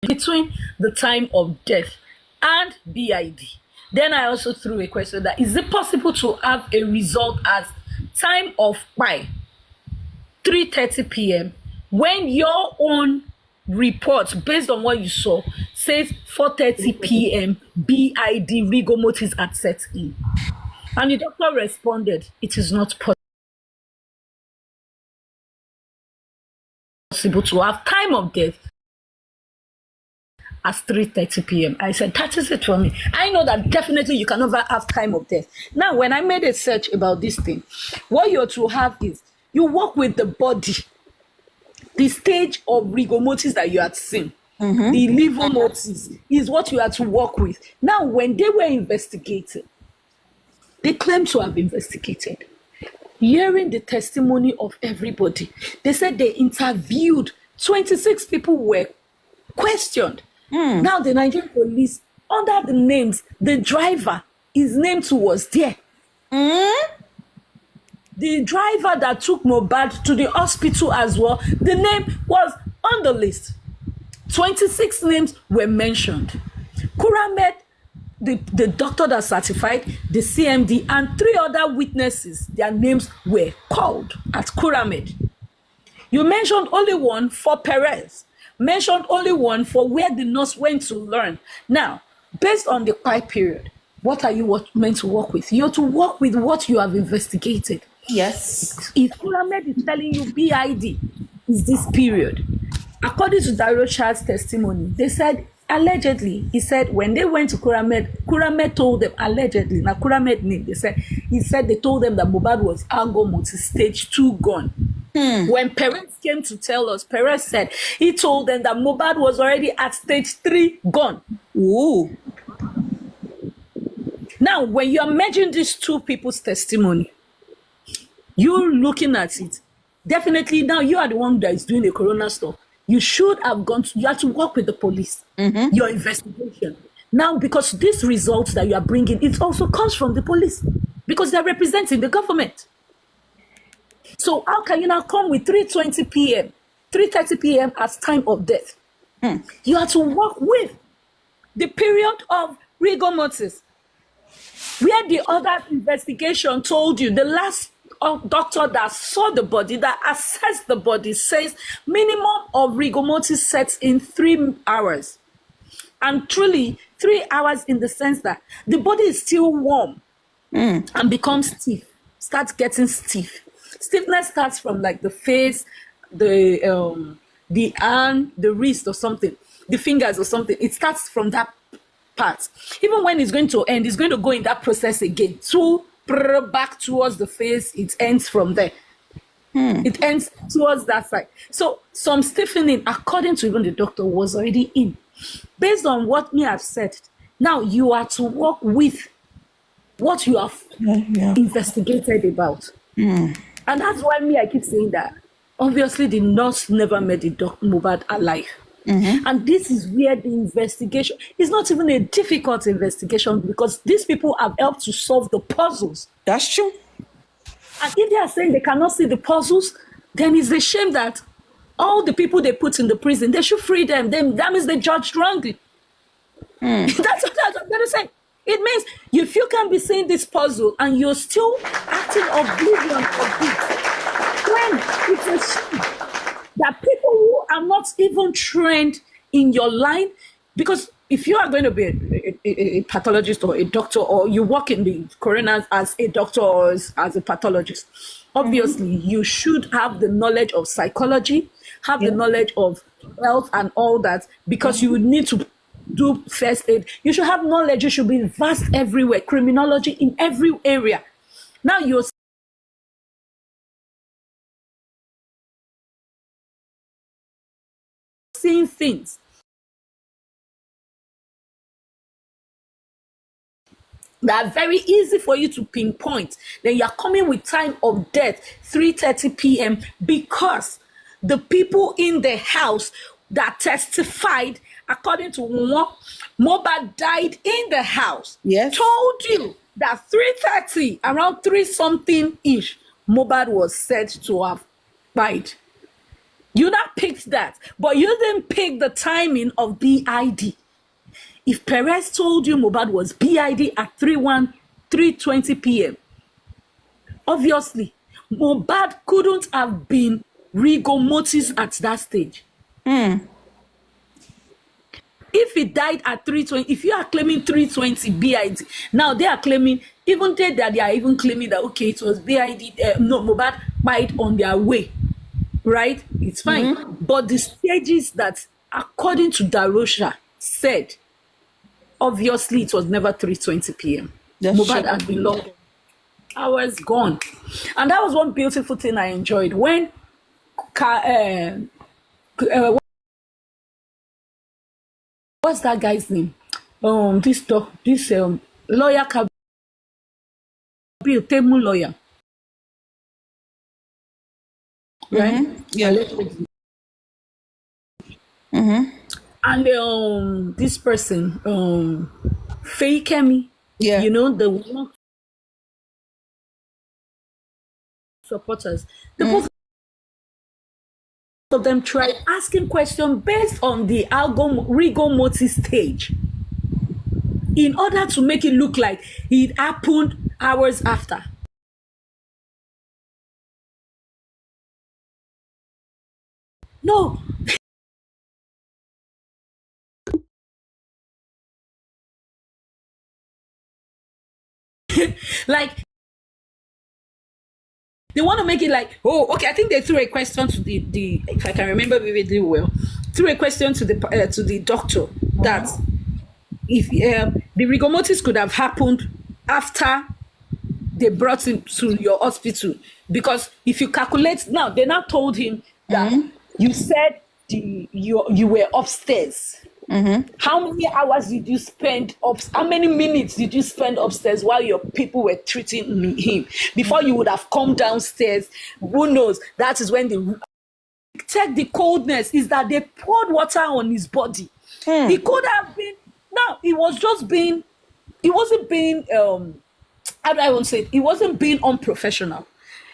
between the time of death and BID. Then I also threw a question that is it possible to have a result as time of by 3:30 p.m. when your own report based on what you saw says 4:30 p.m. BID rigor mortis had set in? And the doctor responded, it is not possible to have time of death as 3:30 p.m. I said, that is it for me. I know that definitely you can never have time of death. Now, when I made a search about this thing, what you're to have is you work with the body, the stage of rigor mortis that you had seen. The liver mortis is what you had to work with. Now, when they were investigated, they claim to have investigated. Hearing the testimony of everybody, they said they interviewed 26 people were questioned. Now the Nigerian police, under the names, the driver, his name too was there. The driver that took Mohbad to the hospital as well, the name was on the list. 26 names were mentioned. Kuramed, the doctor that certified, the CMD, and 3 other witnesses, their names were called at Kuramed. You mentioned only one for Perez. Mentioned only one for where the nurse went to learn. Now, based on the quiet period, what are you meant to work with? You're to work with what you have investigated. Yes. If Kuramed is telling you BID is this period, according to Dairo Chad's testimony, they said allegedly, he said when they went to Kuramed told them allegedly, now Kuramed name, he said they told them that Mohbad was Algo stage 2 gone. When Perez came to tell us, Perez said he told them that Mohbad was already at stage 3 gone. Ooh. Now, when you're merging these two people's testimony, you're looking at it. Definitely, now you are the one that is doing the corona stuff. You should have you have to work with the police, your investigation. Now, because these results that you are bringing, it also comes from the police because they're representing the government. So how can you now come with 3:20 p.m., 3:30 p.m. as time of death? You have to work with the period of rigor mortis, where the other investigation told you the last doctor that saw the body, that assessed the body, says minimum of rigor mortis sets in 3 hours. And truly, 3 hours in the sense that the body is still warm and becomes stiff, starts getting stiff. Stiffness starts from like the face, the arm, the wrist or something, the fingers or something. It starts from that part. Even when it's going to end, it's going to go in that process again. So back towards the face, it ends from there. It ends towards that side. So some stiffening, according to even the doctor, was already in. Based on what me have said, now you are to work with what you have investigated about. And that's why I keep saying that. Obviously, the nurse never made the Mohbad alive. And this is where the investigation is not even a difficult investigation because these people have helped to solve the puzzles. That's true. And if they are saying they cannot see the puzzles, then it's a shame that all the people they put in the prison, they should free them. Then that means they judged wrongly. That's what I'm going to say. It means if you can be seeing this puzzle and you're still acting oblivion of it, when it's a shame that people who are not even trained in your line, because if you are going to be a pathologist or a doctor, or you work in the coroner as a doctor or as a pathologist, obviously you should have the knowledge of psychology, have the knowledge of health and all that, because you would need to do first aid. You should have knowledge. You should be vast everywhere. Criminology in every area. Now you're seeing things that are very easy for you to pinpoint. Then you're coming with time of death, 3:30 p.m. because the people in the house that testified, according to Mohbad died in the house. Yes. Told you that 3:30, around 3 something ish, Mohbad was said to have died. You not picked that, but you didn't pick the timing of BID. If Perez told you Mohbad was BID at 3:20 p.m., obviously Mohbad couldn't have been rigor mortis at that stage. If he died at 3:20, if you are claiming 3:20 BID, now they are claiming, even they are even claiming that okay, it was BID, no, Mohbad died on their way, right? It's fine. But the stages that, according to Darosha, said, obviously it was never 3:20 p.m. That's Mohbad true. had been long hours gone. And that was one beautiful thing I enjoyed when what's that guy's name? This lawyer Kabir, Temu lawyer, right? Yeah. And this person, Fake-Emi, Yeah. the one supporters, the both of them tried asking questions based on the rigor mortis stage in order to make it look like it happened hours after. No, like they want to make it like, oh, okay. I think they threw a question to the if I can remember vividly well, threw a question to the doctor that if the rigor mortis could have happened after they brought him to your hospital, because if you calculate now, they now told him that you said you were upstairs. How many hours did you spend how many minutes did you spend upstairs while your people were treating him before you would have come downstairs? Who knows? That is when they check the coldness, is that they poured water on his body. He could have been, now it wasn't being how do I want to say it? He wasn't being unprofessional.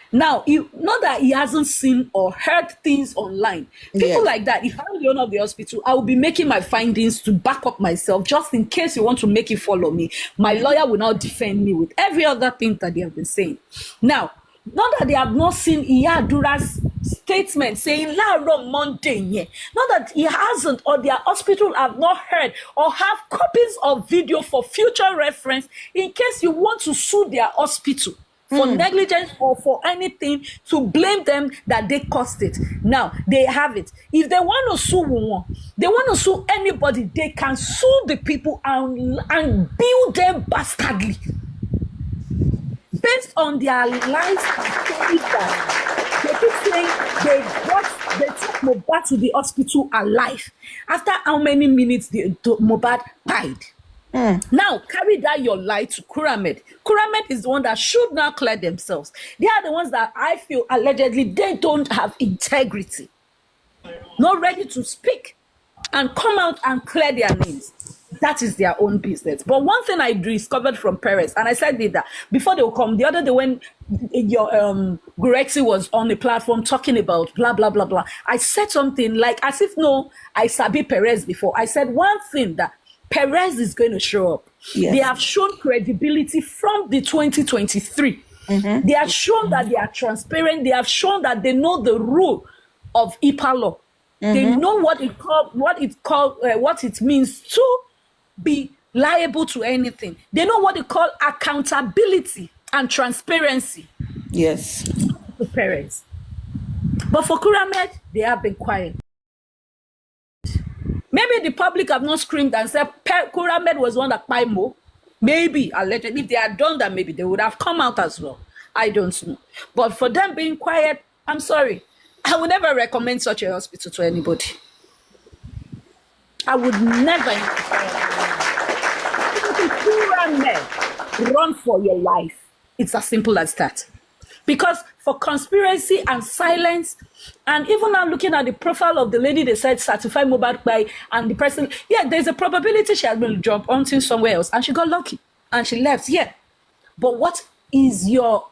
Now, not that he hasn't seen or heard things online. People Yeah. like that, if I'm the owner of the hospital, I will be making my findings to back up myself, just in case you want to make it follow me. My lawyer will now defend me with every other thing that they have been saying. Now, not that they have not seen Iyadura's statement saying Laro Monday, yeah. Not that he hasn't, or their hospital have not heard or have copies of video for future reference in case you want to sue their hospital for negligence or for anything, to blame them that they caused it. Now they have it. If they want to sue one, they want to sue anybody, they can sue the people and bill them bastardly based on their lives and stories that they keep saying they took Mohbad to the hospital alive. After how many minutes the Mohbad died? Now carry that your lie to Kuramed. Kuramed is the one that should now clear themselves. They are the ones that I feel allegedly they don't have integrity, not ready to speak and come out and clear their names. That is their own business. But one thing I discovered from Perez, and I said that before they will come, the other day when your Gurexi was on the platform talking about blah blah blah blah, I said something like as if no, I sabi Perez before. I said one thing, that Perez is going to show up. Yes. They have shown credibility from the 2023. They have shown that they are transparent. They have shown that they know the rule of IPA law. They know what it means to be liable to anything. They know what they call accountability and transparency Yes. to parents. But for Kuramed, they have been quiet. Maybe the public have not screamed and said Kuramed was one that buy Mo. Maybe, allegedly, if they had done that, maybe they would have come out as well. I don't know. But for them being quiet, I'm sorry. I would never recommend such a hospital to anybody. I would never. Kuramed, run for your life. It's as simple as that. Because for conspiracy and silence, and even now looking at the profile of the lady they said certified Mohbad by, and the person, yeah, there's a probability she has been jumped onto somewhere else and she got lucky and she left. Yeah. But what is your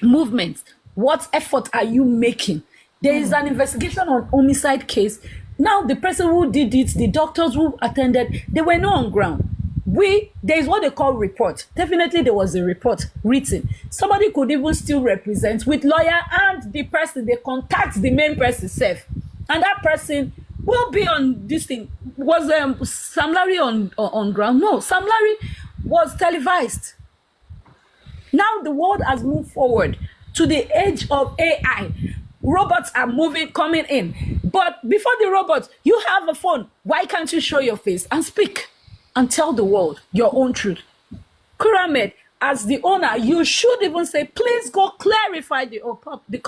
movement? What effort are you making There is an investigation on homicide case. Now, the person who did it, the doctors who attended, they were not on ground. There is what they call report. Definitely there was a report written. Somebody could even still represent with lawyer and the person, they contact the main person self. And that person will be on this thing. Was Sam Larry on ground? No, Sam Larry was televised. Now the world has moved forward to the age of AI. Robots are coming in. But before the robots, you have a phone. Why can't you show your face and speak and tell the world your own truth? Kuramed, as the owner, you should even say, please go clarify the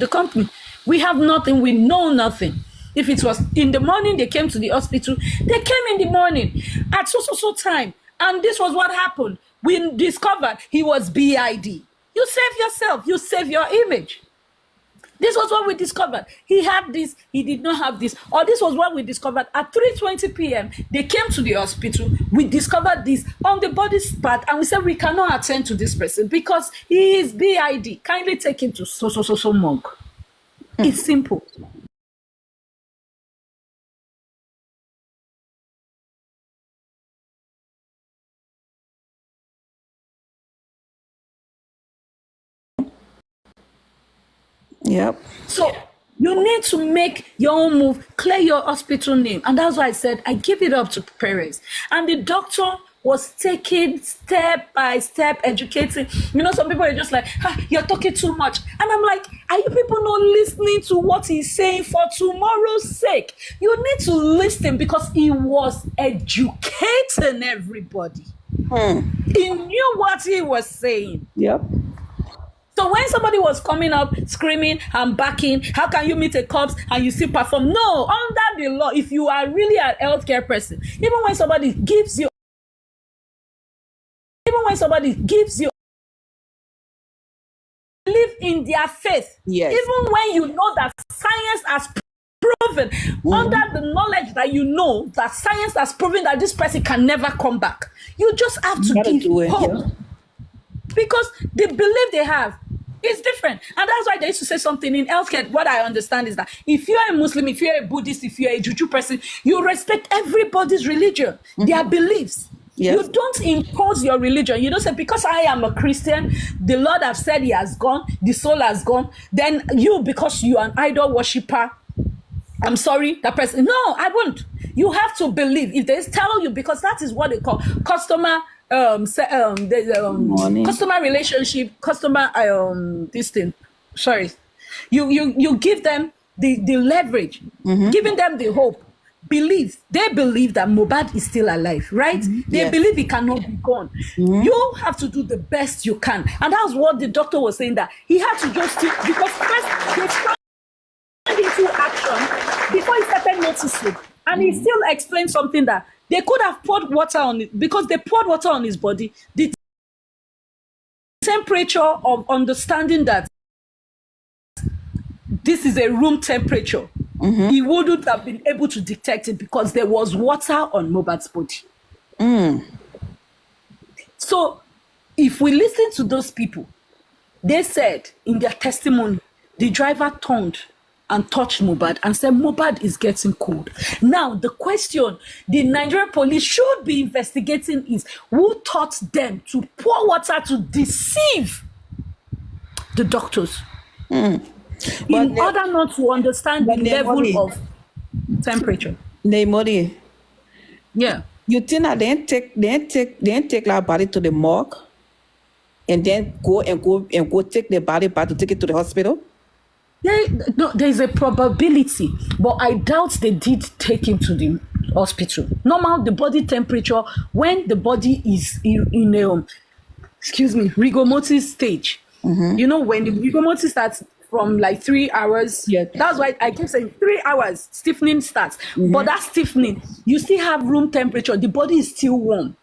company. We have nothing. We know nothing. If it was in the morning, they came to the hospital. They came in the morning at so time. And this was what happened. We discovered he was BID. You save yourself. You save your image. This was what we discovered. He had this, he did not have this. Or this was what we discovered at 3:20 p.m. They came to the hospital. We discovered this on the body part, and we said we cannot attend to this person because he is BID. Kindly take him to so morgue. It's simple. Yep. So you need to make your own move, clear your hospital name. And that's why I said I give it up to parents. And the doctor was taking step by step, educating. You know, some people are just like, you're talking too much. And I'm like, are you people not listening to what he's saying for tomorrow's sake? You need to listen because he was educating everybody. He knew what he was saying. Yep. So when somebody was coming up, screaming and backing, how can you meet a corpse and you still perform? No, under the law, if you are really an healthcare person, even when somebody gives you, believe in their faith. Yes. Even when you know that science has proven, under the knowledge that you know that science has proven that this person can never come back, you just have to give hope. Yeah. Because the belief they have is different. And that's why they used to say something in healthcare. What I understand is that if you're a Muslim, if you're a Buddhist, if you're a Juju person, you respect everybody's religion, their beliefs. Yes. You don't impose your religion. You don't say, because I am a Christian, the Lord have said he has gone, the soul has gone, then you, because you are an idol worshiper, I'm sorry, that person. No, I won't. You have to believe. If they tell you, because that is what they call customer customer relationship, customer this thing. Sorry. You give them the leverage, giving them the hope. Believe. They believe that Mohbad is still alive, right? They believe he cannot be gone. You have to do the best you can. And that's what the doctor was saying, that he had to just because first they started into action before he started noticing. And he still explained something that they could have poured water on it, because they poured water on his body. The temperature of understanding that this is a room temperature, he wouldn't have been able to detect it because there was water on Mohbad's body. So if we listen to those people, they said in their testimony, the driver turned and touched Mohbad and said, Mohbad is getting cold. Now, the question the Nigerian police should be investigating is, who taught them to pour water to deceive the doctors in order not to understand the level of temperature? Nehimolly. Yeah. You think that they take our body to the morgue and then go take the body back to take it to the hospital? There's a probability, but I doubt they did take him to the hospital. Normal, the body temperature, when the body is in a, rigor mortis stage. You know, when the rigor mortis starts from like 3 hours, that's why I keep saying 3 hours, stiffening starts. But that stiffening, you still have room temperature. The body is still warm.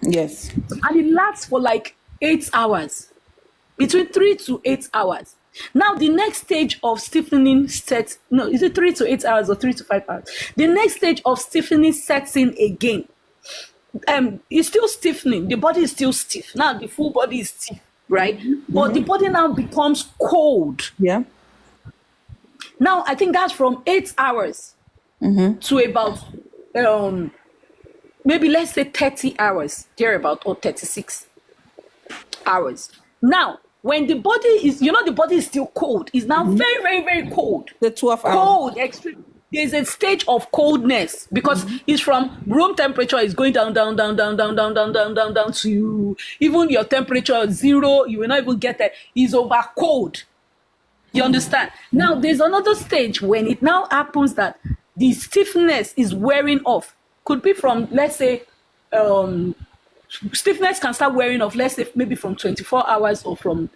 Yes. And it lasts for like 8 hours, between 3 to 8 hours. Now, the next stage of stiffening sets, no, is it 3 to 8 hours or 3 to 5 hours? The next stage of stiffening sets in again. It's still stiffening. The body is still stiff. Now, the full body is stiff, right? But the body now becomes cold. Yeah. Now, I think that's from 8 hours to about maybe let's say 30 hours, thereabout, or 36 hours. Now, when the body is, the body is still cold. It's now very, very, very cold. The 12 hours. Cold, extreme. There's a stage of coldness because it's from room temperature is going down to even your temperature 0. You will not even get that. It's over cold. You understand? Now, there's another stage when it now happens that the stiffness is wearing off. Could be from, let's say, stiffness can start wearing off, let's say maybe from 24 hours or from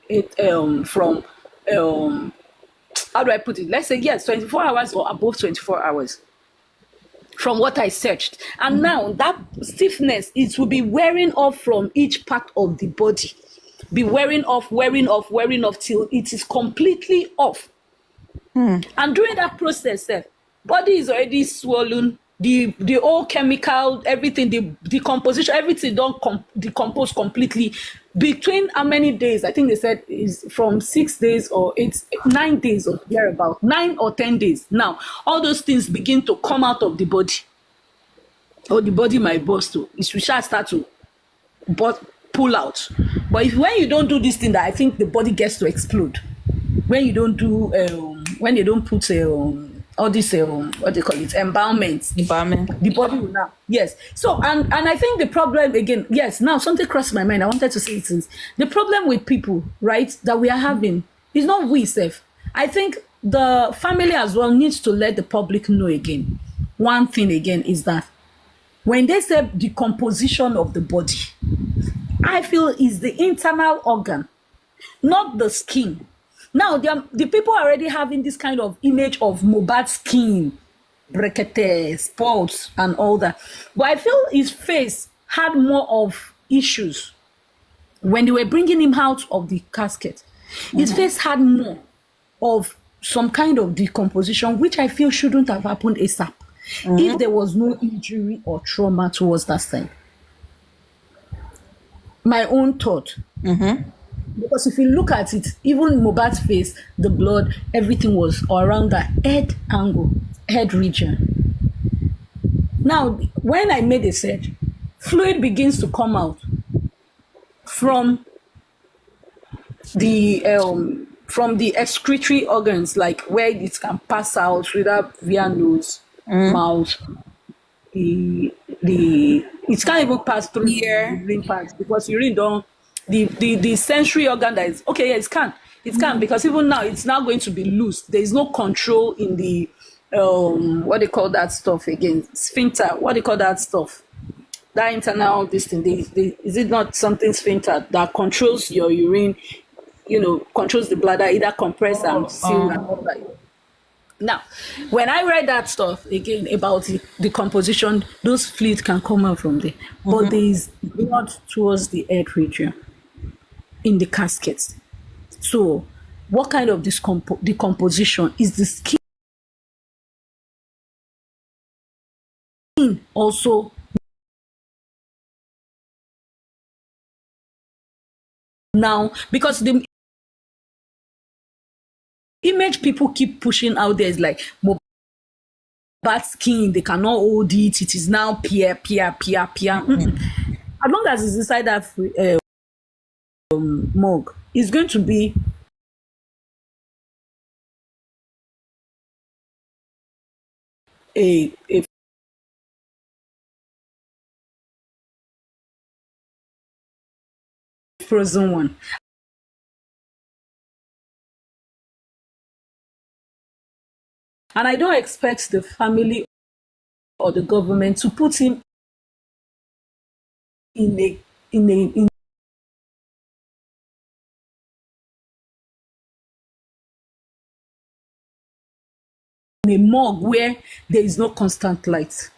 how do I put it? Let's say, yes, 24 hours or above 24 hours from what I searched. And now that stiffness, it will be wearing off from each part of the body. Be wearing off till it is completely off. And during that process, body is already swollen. The whole chemical, everything, the decomposition, everything don't decompose completely. Between how many days? I think they said is from 6 days or 9 days or thereabout, 9 or 10 days. Now, all those things begin to come out of the body. Or the body might burst too. It shall start to pull out. But when you don't do this thing, that I think the body gets to explode. When you don't do, when they don't put all this what they call it, embalmment, the body will now, yes. So and I think the problem again, yes, now something crossed my mind. I wanted to say it since the problem with people, right, that we are having is not we safe. I think the family as well needs to let the public know again. One thing again is that when they say decomposition of the body, I feel is the internal organ, not the skin. Now, the people are already having this kind of image of Mohbad skin, brekete, spots, and all that. But I feel his face had more of issues when they were bringing him out of the casket. His face had more of some kind of decomposition, which I feel shouldn't have happened ASAP if there was no injury or trauma towards that side. My own thought. Because if you look at it, even Mohbad's face, the blood, everything was around that head angle, head region. Now, when I made a search, fluid begins to come out from the excretory organs, like where it can pass out via nose, mouth. It can't even pass through the urine parts because urine don't. The sensory organ that is okay, yeah, it can because even now it's now going to be loose. There is no control in the what they call that stuff again, sphincter. What they call that stuff? That internal this thing. Is it not something sphincter that controls your urine? Controls the bladder, either compress and seal and all that. Now, when I read that stuff again about the composition, those fluids can come out from there, but there is blood towards the head region in the caskets. So, what kind of decomposition is the skin also now? Because the image people keep pushing out there is like bad skin, they cannot hold it, it is now peer. As long as it's inside that mug, it's going to be a frozen one. And I don't expect the family or the government to put him in a morgue where there is no constant light.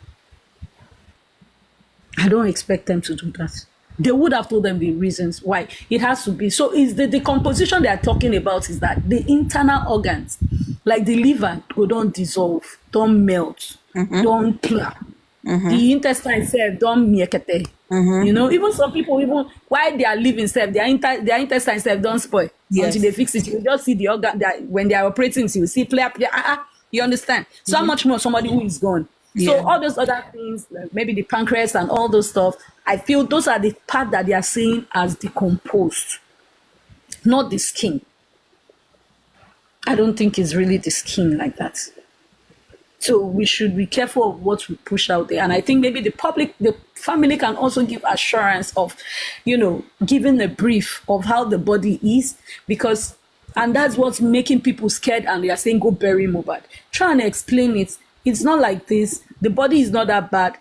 I don't expect them to do that. They would have told them the reasons why it has to be. So is the decomposition they are talking about is that the internal organs, like the liver, don't dissolve, don't melt, don't plug. The intestine itself don't miekete. Even some people, even while they are living self, their intestine self don't spoil. until they Yes. fix it. You just see the organ that when they are operating, so you see play. You understand? So how much more somebody who is gone? So Yeah. all those other things, like maybe the pancreas and all those stuff, I feel those are the part that they are seeing as decomposed, not the skin. I don't think it's really the skin like that. So we should be careful of what we push out there. And I think maybe the family can also give assurance of, giving a brief of how the body is, because, and that's what's making people scared and they are saying, go bury Mohbad. Try and explain it. It's not like this. The body is not that bad.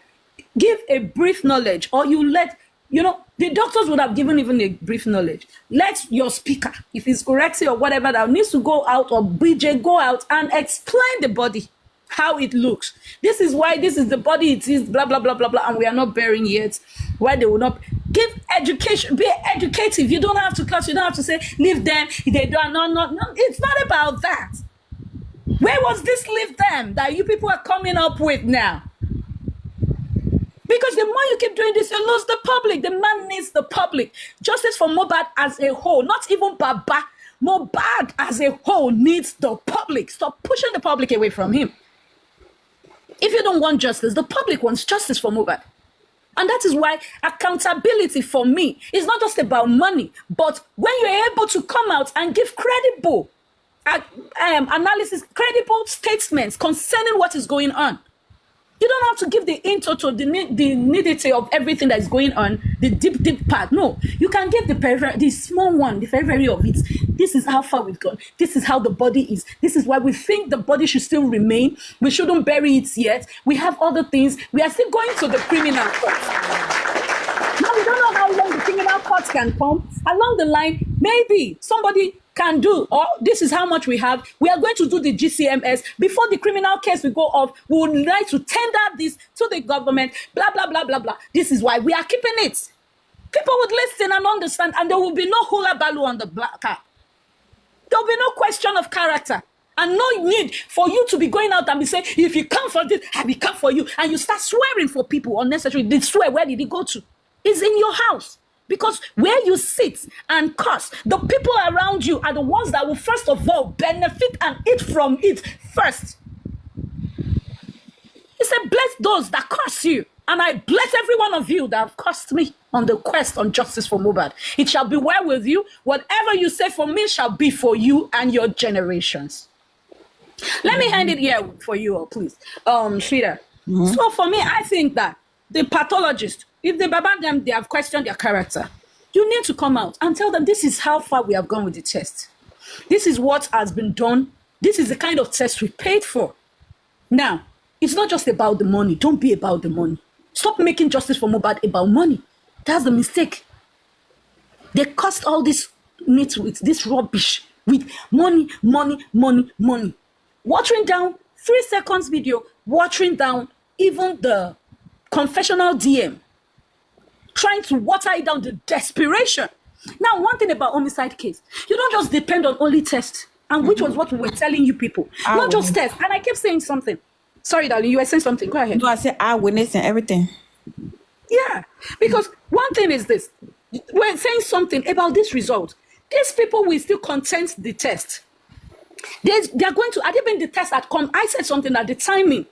Give a brief knowledge, or the doctors would have given even a brief knowledge. Let your speaker, if it's correcting or whatever, that needs to go out, or BJ go out and explain the body, how it looks. This is why this is the body it is, blah, blah, blah, blah, blah, and we are not burying yet. Why they will not give education, be educative. You don't have to curse, you don't have to say, leave them, they don't, no. It's not about that. Where was this leave them that you people are coming up with now? Because the more you keep doing this, you lose the public. The man needs the public. Justice for Mohbad as a whole, not even Baba. Mohbad as a whole needs the public. Stop pushing the public away from him. If you don't want justice, the public wants justice for Mohbad. And that is why accountability for me is not just about money, but when you're able to come out and give credible analysis, credible statements concerning what is going on. You don't have to give the in total, the nitty of everything that is going on, the deep part. No, you can give the small one, the very of it. This is how far we've gone. This is how the body is. This is why we think the body should still remain. We shouldn't bury it yet. We have other things. We are still going to the criminal court. Now we don't know how long the criminal court can come. Along the line, maybe somebody can do, or this is how much we have. We are going to do the GCMS before the criminal case will go off. We would like to tender this to the government, blah, blah, blah, blah, blah. This is why we are keeping it. People would listen and understand, and there will be no hula balu on the black car. There will be no question of character, and no need for you to be going out and be saying, if you come for this, I will come for you. And you start swearing for people unnecessarily. They swear, where did it go to? It's in your house. Because where you sit and curse, the people around you are the ones that will first of all benefit and eat from it first. He said, bless those that curse you. And I bless every one of you that have cursed me on the quest on justice for Mohbad. It shall be well with you. Whatever you say for me shall be for you and your generations. Let me hand it here for you all, please. Shrita. So for me, I think that the pathologist, if they baba them, they have questioned their character. You need to come out and tell them this is how far we have gone with the test. This is what has been done. This is the kind of test we paid for. Now, it's not just about the money. Don't be about the money. Stop making justice for Mohbad about money. That's the mistake. They cost all this meat with this rubbish, with money. Watering down 3 seconds video, watering down even the confessional DM, trying to water it down, the desperation. Now, one thing about homicide case, you don't just depend on only tests, and which was what we were telling you people. Not just tests. And I kept saying something. Sorry, darling, you were saying something. Go ahead. No, I said eyewitness and everything. Yeah, because one thing is this. We're saying something about this result. These people will still contest the test. They're going to, had it been the test that come, I said something at the timing.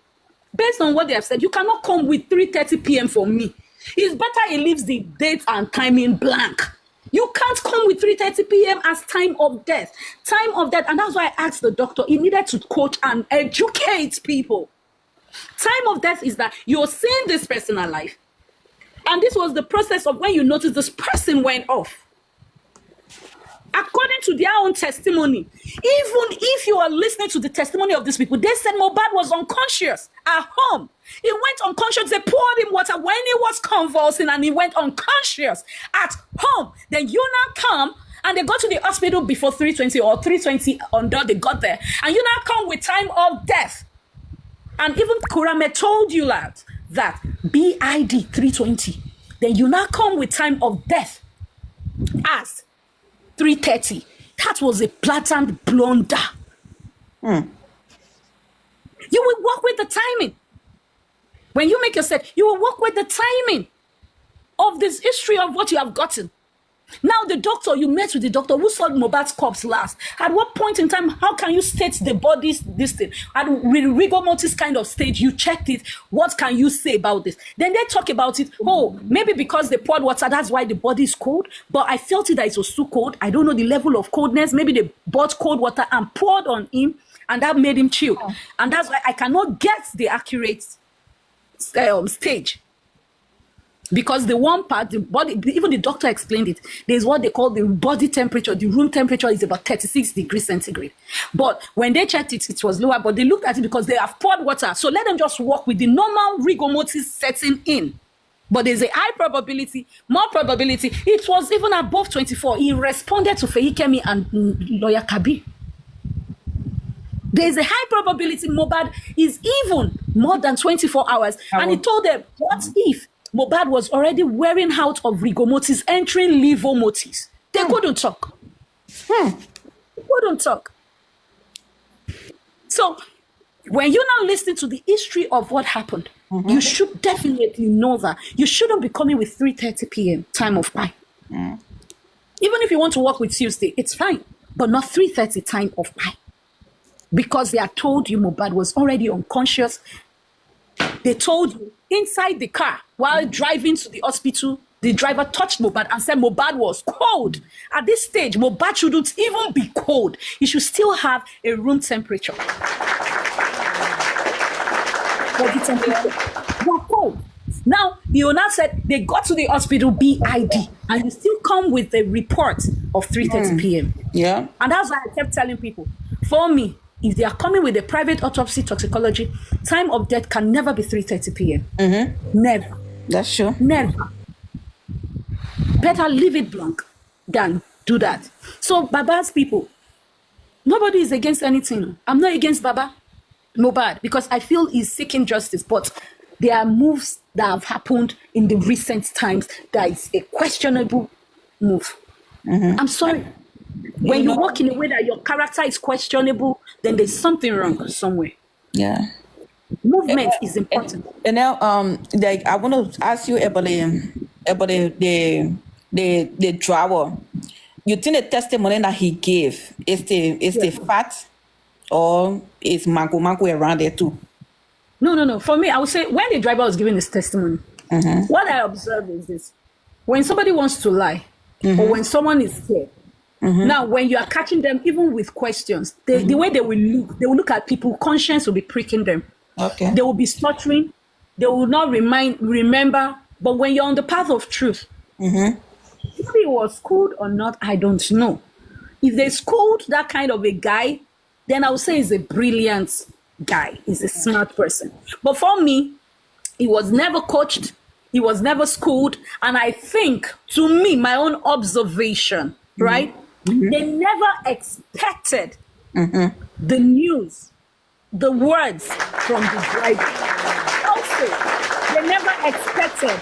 Based on what they have said, you cannot come with 3:30 p.m. for me. It's better he leaves the date and timing blank. You can't come with 3:30 p.m. as time of death. Time of death. And that's why I asked the doctor, he needed to coach and educate people. Time of death is that you're seeing this person alive. And this was the process of when you notice this person went off. According to their own testimony, even if you are listening to the testimony of these people, they said Mohbad was unconscious at home. He went unconscious. They poured him water when he was convulsing and he went unconscious at home. Then you now come and they go to the hospital before 3:20 or 3:20 until they got there. And you now come with time of death. And even Kurame told you that BID 3:20. Then you now come with time of death as 3:30. That was a blatant blunder. You will work with the timing. When you make your set, you will work with the timing of this history of what you have gotten. Now, the doctor, you met with the doctor who saw Mohbad's corpse last. At what point in time, how can you state the body's this thing? At rigor mortis kind of stage, you checked it. What can you say about this? Then they talk about it. Oh, maybe because they poured water, that's why the body is cold. But I felt it that it was too cold. I don't know the level of coldness. Maybe they bought cold water and poured on him, and that made him chill. And that's why I cannot get the accurate stage. Because the one part, the body, even the doctor explained it, there's what they call the body temperature. The room temperature is about 36 degrees centigrade. But when they checked it, it was lower, but they looked at it because they have poured water. So let them just work with the normal rigor mortis setting in. But there's a high probability, more probability. It was even above 24. He responded to Feyikemi and lawyer Kabi. There's a high probability Mohbad is even more than 24 hours. And he told them, what if Mohbad was already wearing out of rigor mortis, entering levo mortis? They couldn't talk. They couldn't talk. So when you now listen to the history of what happened, you should definitely know that you shouldn't be coming with 3:30 p.m. time of pie. Even if you want to work with Tuesday, it's fine, but not 3:30 time of pie. Because they had told you Mohbad was already unconscious. They told you inside the car while driving to the hospital, the driver touched Mohbad and said Mohbad was cold. At this stage, Mohbad shouldn't even be cold. He should still have a room temperature. Body temperature. You're cold. Now, Iona said they got to the hospital BID and you still come with a report of 3:30 p.m. Yeah. And that's why I kept telling people, for me, if they are coming with a private autopsy toxicology, time of death can never be 3:30 p.m. Never. That's true. Never. Better leave it blank than do that. So Baba's people, nobody is against anything. I'm not against Baba Mohbad because I feel he's seeking justice, but there are moves that have happened in the recent times that is a questionable move. I'm sorry. When you walk in a way that your character is questionable, then there's something wrong somewhere. Yeah. Movement is important. And now, like I want to ask you about the driver. You think the testimony that he gave is the fact, or is mango around there too? No. For me, I would say when the driver was giving his testimony, what I observed is this: when somebody wants to lie, or when someone is scared. Now, when you are catching them, even with questions, the way they will look at people, conscience will be pricking them. Okay. They will be stuttering. They will not remember. But when you're on the path of truth, if he was schooled or not, I don't know. If they schooled that kind of a guy, then I would say he's a brilliant guy. He's a smart person. But for me, he was never coached. He was never schooled. And I think, to me, my own observation, right? They never expected the news, the words from the driver. Also, they never expected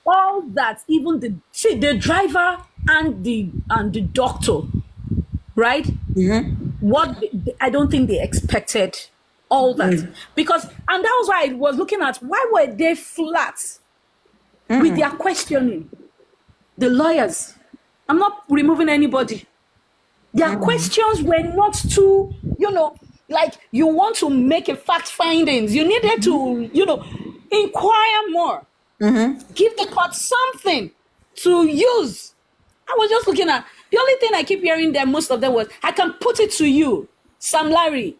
all that, even the driver and the doctor, right? I don't think they expected all that. Because, and that was why I was looking at, why were they flat with their questioning? The lawyers. I'm not removing anybody. Their questions were not too, like you want to make a fact findings. You needed to, inquire more. Give the court something to use. I was just looking at, the only thing I keep hearing them, most of them was, I can put it to you, Sam Larry.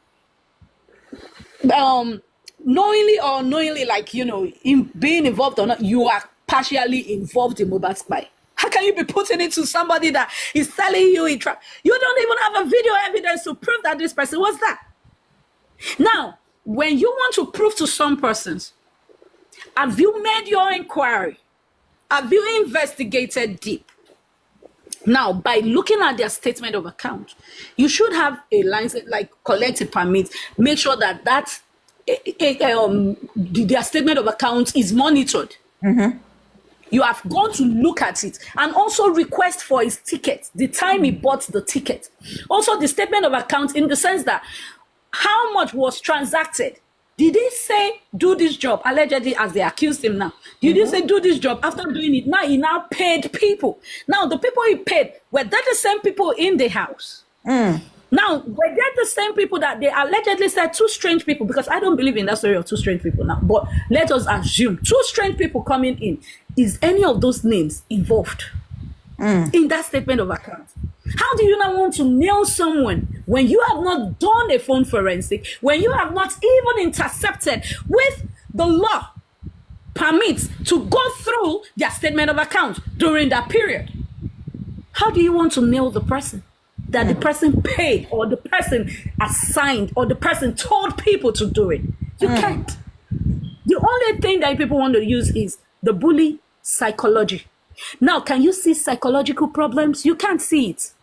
Knowingly or unknowingly, like, in being involved or not, you are partially involved in Mohbad's spy. How can you be putting it to somebody that is telling you you don't even have a video evidence to prove that this person was that? Now, when you want to prove to some persons, have you made your inquiry? Have you investigated deep? Now, by looking at their statement of account, you should have a license, like collect a permit, make sure that their statement of account is monitored. You have gone to look at it and also request for his ticket, the time he bought the ticket. Also, the statement of account in the sense that how much was transacted Did he say, do this job, allegedly, as they accused him now? Did he say, do this job? After doing it, now he now paid people. Now, the people he paid, were they the same people in the house? Now, were they the same people that they allegedly said, two strange people? Because I don't believe in that story of two strange people now. But let us assume two strange people coming in. Is any of those names involved in that statement of account? How do you not want to nail someone when you have not done a phone forensic, when you have not even intercepted with the law permits to go through their statement of account during that period? How do you want to nail the person that the person paid, or the person assigned, or the person told people to do it? You can't. The only thing that people want to use is the bully psychology. Now, can you see psychological problems? You can't see it.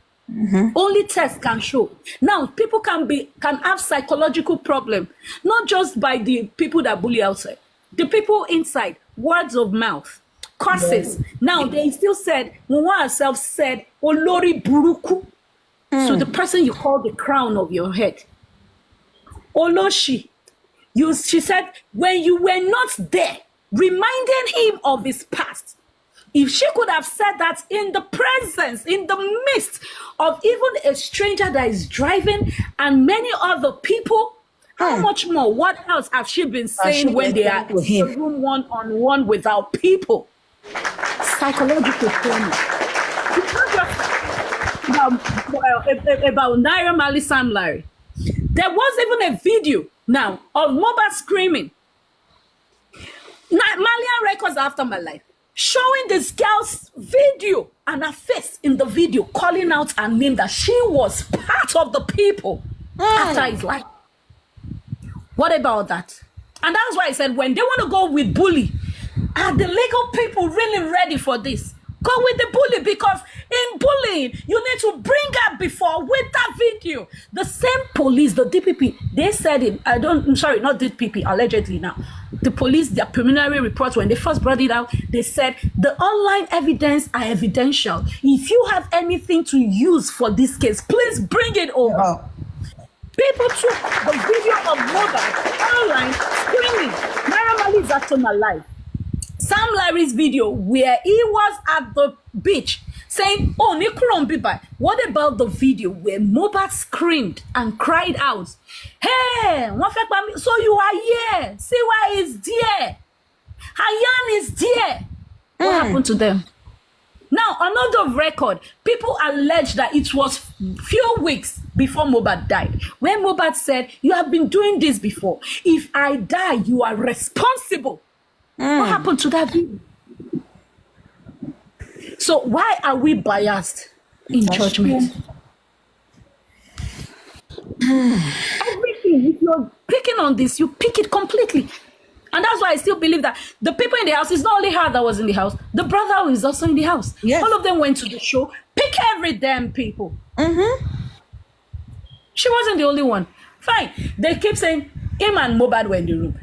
Only tests can show. Now, people can have psychological problem, not just by the people that bully outside, the people inside, words of mouth, curses. Now, they still said, Mwa herself said, Olori Buruku. So the person you call the crown of your head. Oloshi. She said, when you were not there, reminding him of his past. If she could have said that in the presence, in the midst of even a stranger that is driving and many other people, how much more? What else have she been saying when they are in the room one-on-one without people? Psychological training. It's not just about Naira Marley, Sam Larry. There was even a video now of Mohbad screaming. Malian Records After My Life, showing this girl's video and her face in the video, calling out her name that she was part of the people after his life. What about that? And that's why I said, when they want to go with bully, are the legal people really ready for this? Go with the bully, because in bullying, you need to bring up before with that video. The same police, the DPP, they said it. I'm sorry, not DPP, allegedly now. The police, their preliminary reports, when they first brought it out, they said the online evidence are evidential. If you have anything to use for this case, please bring it over. People took the video of Mohbad online screaming, Naira Marley is after my life. Sam Larry's video where he was at the beach saying, oh, Nikurumbiba. What about the video where Mohbad screamed and cried out, hey, so you are here. See why he's there. Hayan is there. What happened to them? Now, another record, people allege that it was few weeks before Mohbad died, when Mohbad said, you have been doing this before. If I die, you are responsible. What happened to that video? So why are we biased in judgment? Everything, if you're picking on this, you pick it completely. And that's why I still believe that the people in the house, it's not only her that was in the house, the brother who is also in the house. Yes. All of them went to the show. Pick every damn people. She wasn't the only one. Fine. They keep saying, him and Mohbad were in the room.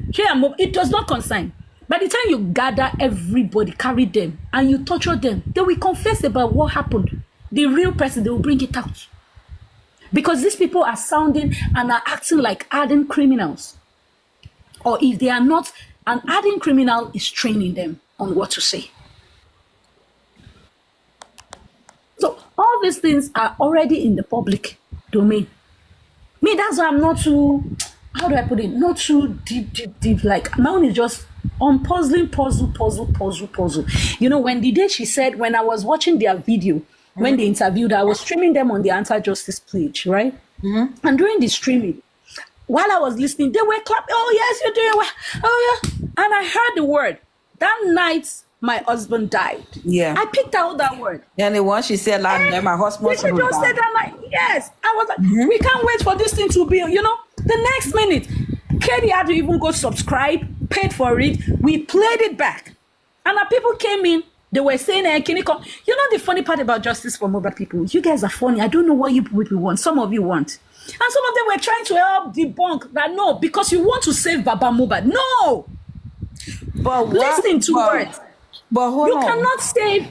It does not concern. By the time you gather everybody, carry them, and you torture them, they will confess about what happened. The real person, they will bring it out. Because these people are sounding and are acting like hardened criminals. Or if they are not, an hardened criminal is training them on what to say. So all these things are already in the public domain. Me, that's why I'm not too, how do I put it? Not too deep. Like, my own is just on puzzle. You know, when the day she said, when I was watching their video, when they interviewed her, I was streaming them on the anti-justice page, right? And during the streaming, while I was listening, they were clapping. Oh, yes, you're doing well. Oh, yeah. And I heard the word. That night, my husband died. Yeah. I picked out that word. And the one she said, like, my husband she just said that night. Yes. I was like, we can't wait for this thing to be, you know, the next minute. Katie had to even go subscribe, paid for it. We played it back. And the people came in. They were saying, can you come? You know the funny part about justice for Mohbad people? You guys are funny. I don't know what you people want. Some of you want. And some of them were trying to help debunk that no, because you want to save Baba Mohbad. No. But listen to words. But hold you on. Cannot save.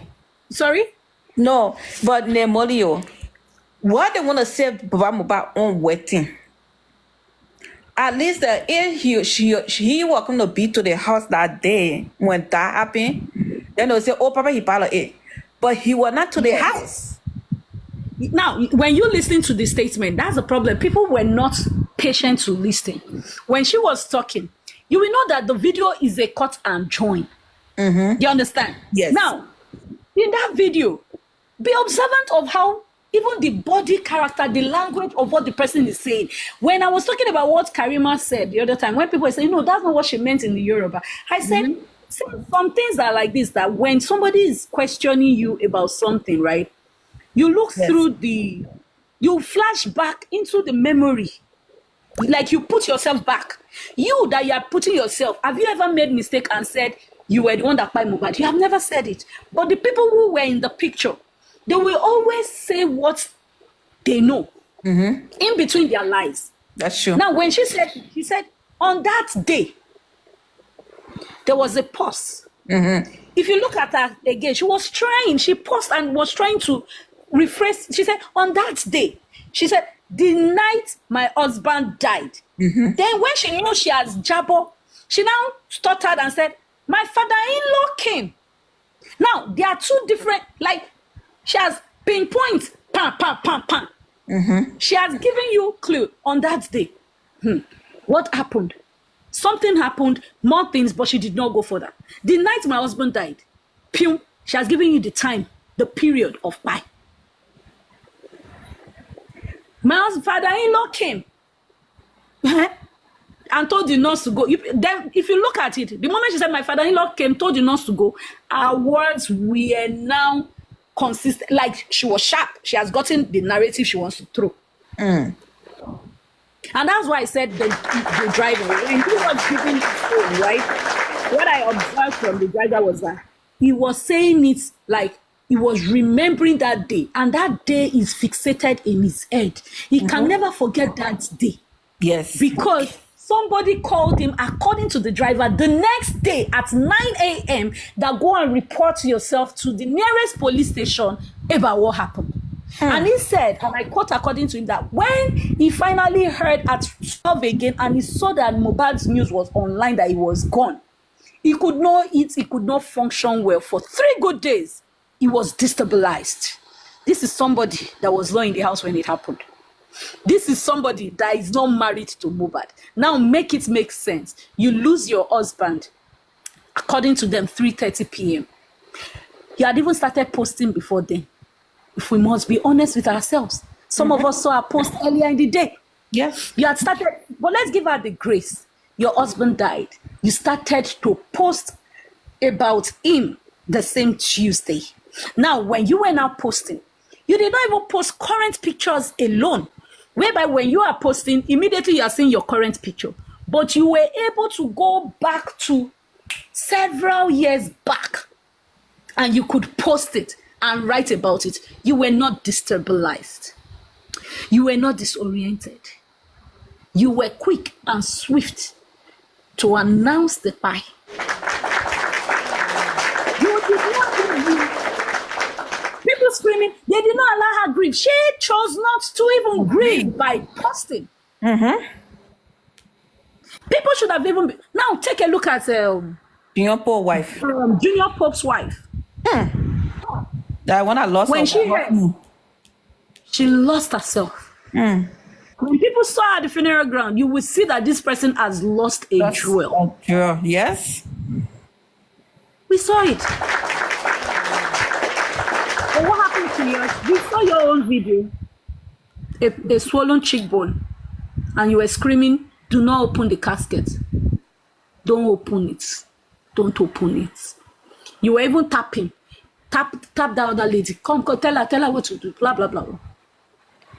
Sorry? No, but Nehimolly, what they want to save Baba Mohbad on waiting. At least if he was going to be to the house that day when that happened, then they'll say, oh, Papa, he followed it. But he was not to the house. Now, when you listen to the statement, that's the problem. People were not patient to listen. When she was talking, you will know that the video is a cut and join. You understand? Yes. Now, in that video, be observant of how even the body character, the language of what the person is saying. When I was talking about what Karima said the other time, when people were saying, no, that's not what she meant in the Yoruba. I said, some things are like this, that when somebody is questioning you about something, right? You look through you flash back into the memory. Like you put yourself back. You that you are putting yourself, have you ever made mistake and said you were the one that fight Mohbad? You have never said it. But the people who were in the picture, they will always say what they know in between their lies. That's true. Now, when she said, on that day, there was a pause. If you look at her again, she was trying, she paused and was trying to rephrase. She said, on that day, she said, the night my husband died. Then when she knew she has jabber, she now stuttered and said, my father-in-law came. Now, there are two different, like, she has pinpoint, pam, pam, pam, pam. She has given you clue on that day. What happened? Something happened, more things, but she did not go further. The night my husband died, pew, she has given you the time, the period of why. My father-in-law came and told the nurse to go. Then, if you look at it, the moment she said, my father-in-law came, told the nurse to go, her words were now consistent. Like, she was sharp. She has gotten the narrative she wants to throw. And that's why I said the driver, when he was giving the phone, right? What I observed from the driver was that he was saying it like he was remembering that day. And that day is fixated in his head. He can never forget that day. Yes. Because somebody called him, according to the driver, the next day at 9 a.m. that go and report yourself to the nearest police station about what happened. And he said, and I quote according to him, that when he finally heard at 12 again and he saw that Mohbad's news was online, that he was gone, he could not eat, he could not function well. For 3 good days, he was destabilized. This is somebody that was not in the house when it happened. This is somebody that is not married to Mohbad. Now make it make sense. You lose your husband, according to them, 3:30 p.m. You had even started posting before then. If we must be honest with ourselves, some of us saw a post earlier in the day. Yes. You had started, but let's give her the grace. Your husband died. You started to post about him the same Tuesday. Now, when you were now posting, you did not even post current pictures alone, whereby when you are posting, immediately you are seeing your current picture. But you were able to go back to several years back and you could post it and write about it. You were not destabilized. You were not disoriented. You were quick and swift to announce the pie. You did not even, people screaming, they did not allow her grieve. She chose not to even grieve by posting. People should have even been. Now take a look at Junior Pope's wife. Junior Pope's wife. That one I lost. When she lost herself. When people saw her at the funeral ground, you will see that this person has lost a jewel. Yes. We saw it. But what happened to yours? We saw your own video. A swollen cheekbone. And you were screaming, do not open the casket. Don't open it. Don't open it. You were even tapping. Tap that other lady. Come, tell her what to do. Blah, blah, blah.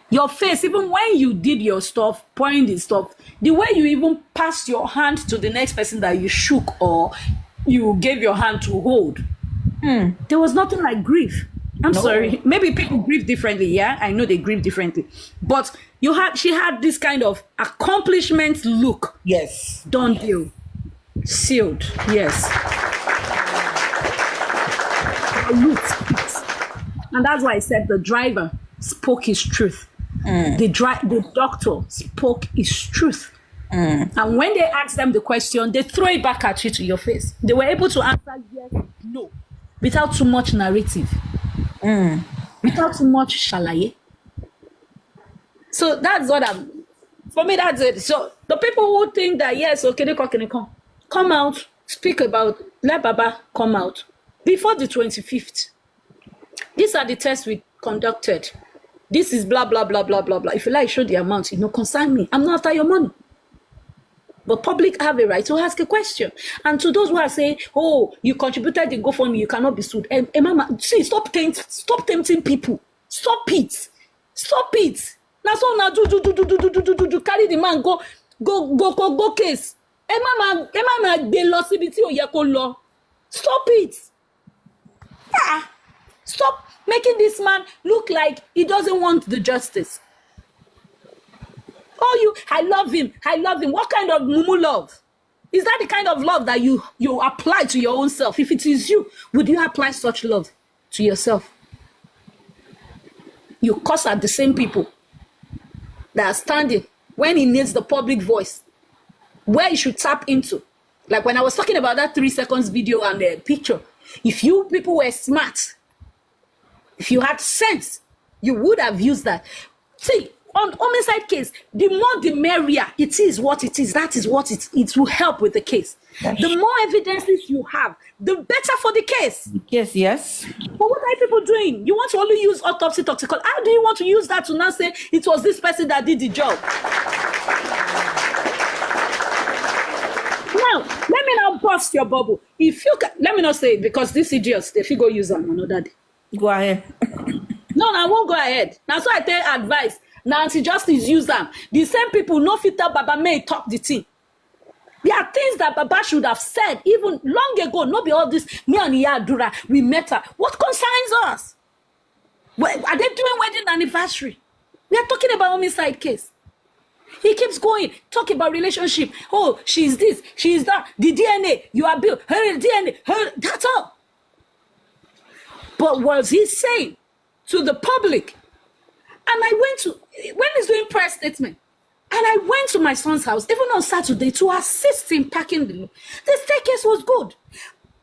Your face, even when you did your stuff, pouring the stuff, the way you even passed your hand to the next person that you shook or you gave your hand to hold, there was nothing like grief. I'm sorry. Maybe people grieve differently. Yeah, I know they grieve differently. But she had this kind of accomplishment look. Yes. Done deal. Sealed. Yes. And that's why I said the driver spoke his truth. The doctor spoke his truth. And when they ask them the question, they throw it back at you to your face. They were able to answer yes, no, without too much narrative, without too much shalaye. So that's what for me, that's it. So the people who think that, yes, okay, they come out, speak about, let Baba come out before the 25th. These are the tests we conducted. This is blah, blah, blah, blah, blah, blah. If you like, show the amount, concern me. I'm not after your money. But public have a right to ask a question. And to those who are saying, oh, you contributed the GoFundMe, you cannot be sued. Mama, see, stop tempting people. Stop it. Stop it. Now, so now, do, carry the man, go case. Mama, they lost it. Stop it. Ah, stop making this man look like he doesn't want the justice. Oh, I love him. What kind of mumu love? Is that the kind of love that you apply to your own self? If it is you, would you apply such love to yourself? You curse at the same people that are standing when he needs the public voice, where you should tap into. Like when I was talking about that 3 seconds video and the picture, if you people were smart, if you had sense, you would have used that. See, on homicide case, the more the merrier. It is what it is. That is what it will help with the case. The more evidences you have, the better for the case. Yes. But what are people doing? You want to only use autopsy toxicology. How do you want to use that to now say it was this person that did the job? Now, let me now bust your bubble. If you can, let me not say it because these idiots, if you go use them another day. Go ahead. No, I won't go ahead. Now, so I tell advice. Now, anti-justice use them. The same people no fit tell Baba may talk the thing. There are things that Baba should have said even long ago. No be all this, me and Iyadura, we met her. What concerns us? Are they doing wedding anniversary? We are talking about homicide case. He keeps going, talking about relationship. Oh, she's this, she's that. The DNA, you are built. Her DNA, that's all. But was he saying to the public? And I went to, when he's doing press statement, and I went to my son's house, even on Saturday, to assist in packing the staircase was good.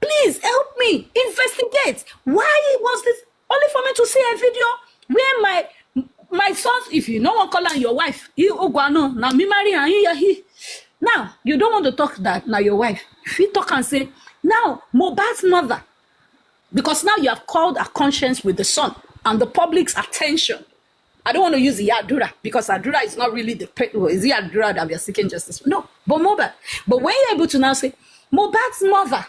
Please help me investigate. Why was this? Only for me to see a video where my sons, if you know one call on your wife, now me marry and now you don't want to talk that now your wife. If you talk and say, now Mohbad's mother, because now you have called a conscience with the son and the public's attention. I don't want to use Iyadura because Adura is not really the is Iyadura that we are seeking justice. No, but Mohbad. But when you're able to now say, Mohbad's mother,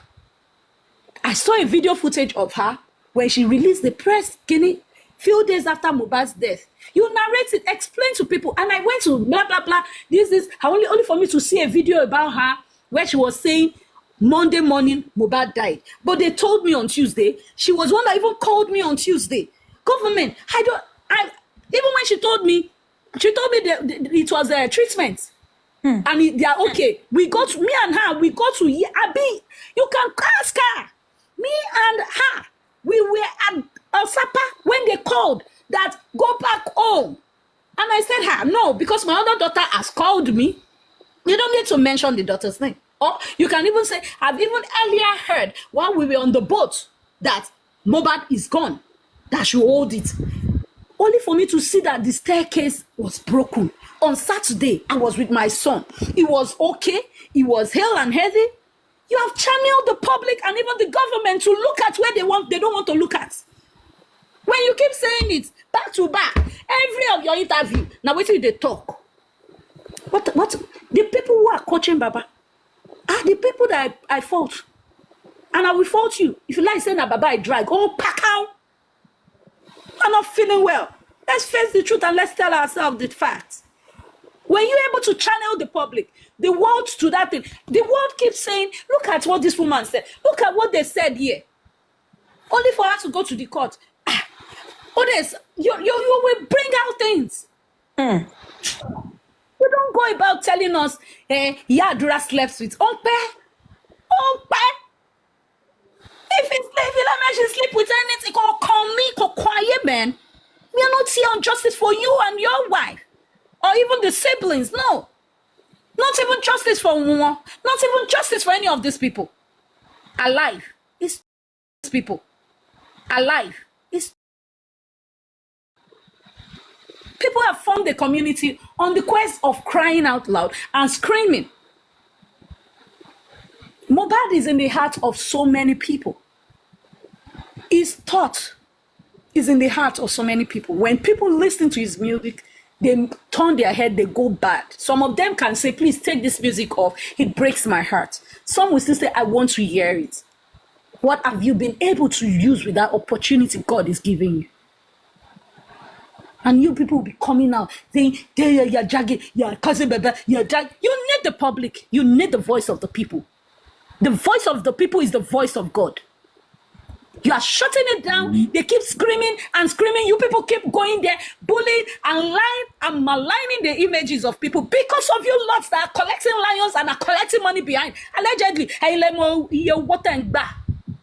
I saw a video footage of her when she released the press skinny few days after Mohbad's death. You narrate it, explain to people. And I went to blah, blah, blah. This is only for me to see a video about her where she was saying Monday morning Mohbad died. But they told me on Tuesday. She was one that even called me on Tuesday. Government, even when she told me that it was a treatment. And they are okay. Me and her, we go to Abi. You can ask her. Me and her, we were at Osapa when they called that go back home. And I said her, no, because my other daughter has called me. You don't need to mention the daughter's name. Or you can even say, I've even earlier heard while we were on the boat that Mohbad is gone. That she hold it. Only for me to see that the staircase was broken. On Saturday, I was with my son. It was okay. It was hale and healthy. You have channeled the public and even the government to look at where they don't want to look at. When you keep saying it back to back, every of your interview, now wait till they talk. What the people who are coaching Baba are the people that I fault. And I will fault you. If you like saying that Baba I drag, oh pack out. I'm not feeling well. Let's face the truth and let's tell ourselves the facts. When you're able to channel the public, the world to that thing, the world keeps saying, look at what this woman said. Look at what they said here. Only for her to go to the court. Others, you will bring out things. You don't go about telling us, Iyadura slept with Ompe. If she sleep with anything, call me, quiet, man. We are not here on justice for you and your wife, or even the siblings. No, Not even justice for Nwa. Not even justice for any of these people. Alive. It's people. Alive. It's people have formed a community on the quest of crying out loud and screaming. Mohbad is in the heart of so many people. His thought is in the heart of so many people. When people listen to his music, they turn their head, they go bad. Some of them can say, please take this music off. It breaks my heart. Some will still say, I want to hear it. What have you been able to use with that opportunity God is giving you? And you people will be coming out saying, you're dragging, you're cousin, you're dragging. You need the public. You need the voice of the people. The voice of the people is the voice of God. You are shutting it down. They keep screaming and screaming. You people keep going there, bullying and lying and maligning the images of people because of you lots that are collecting lions and are collecting money behind. Allegedly,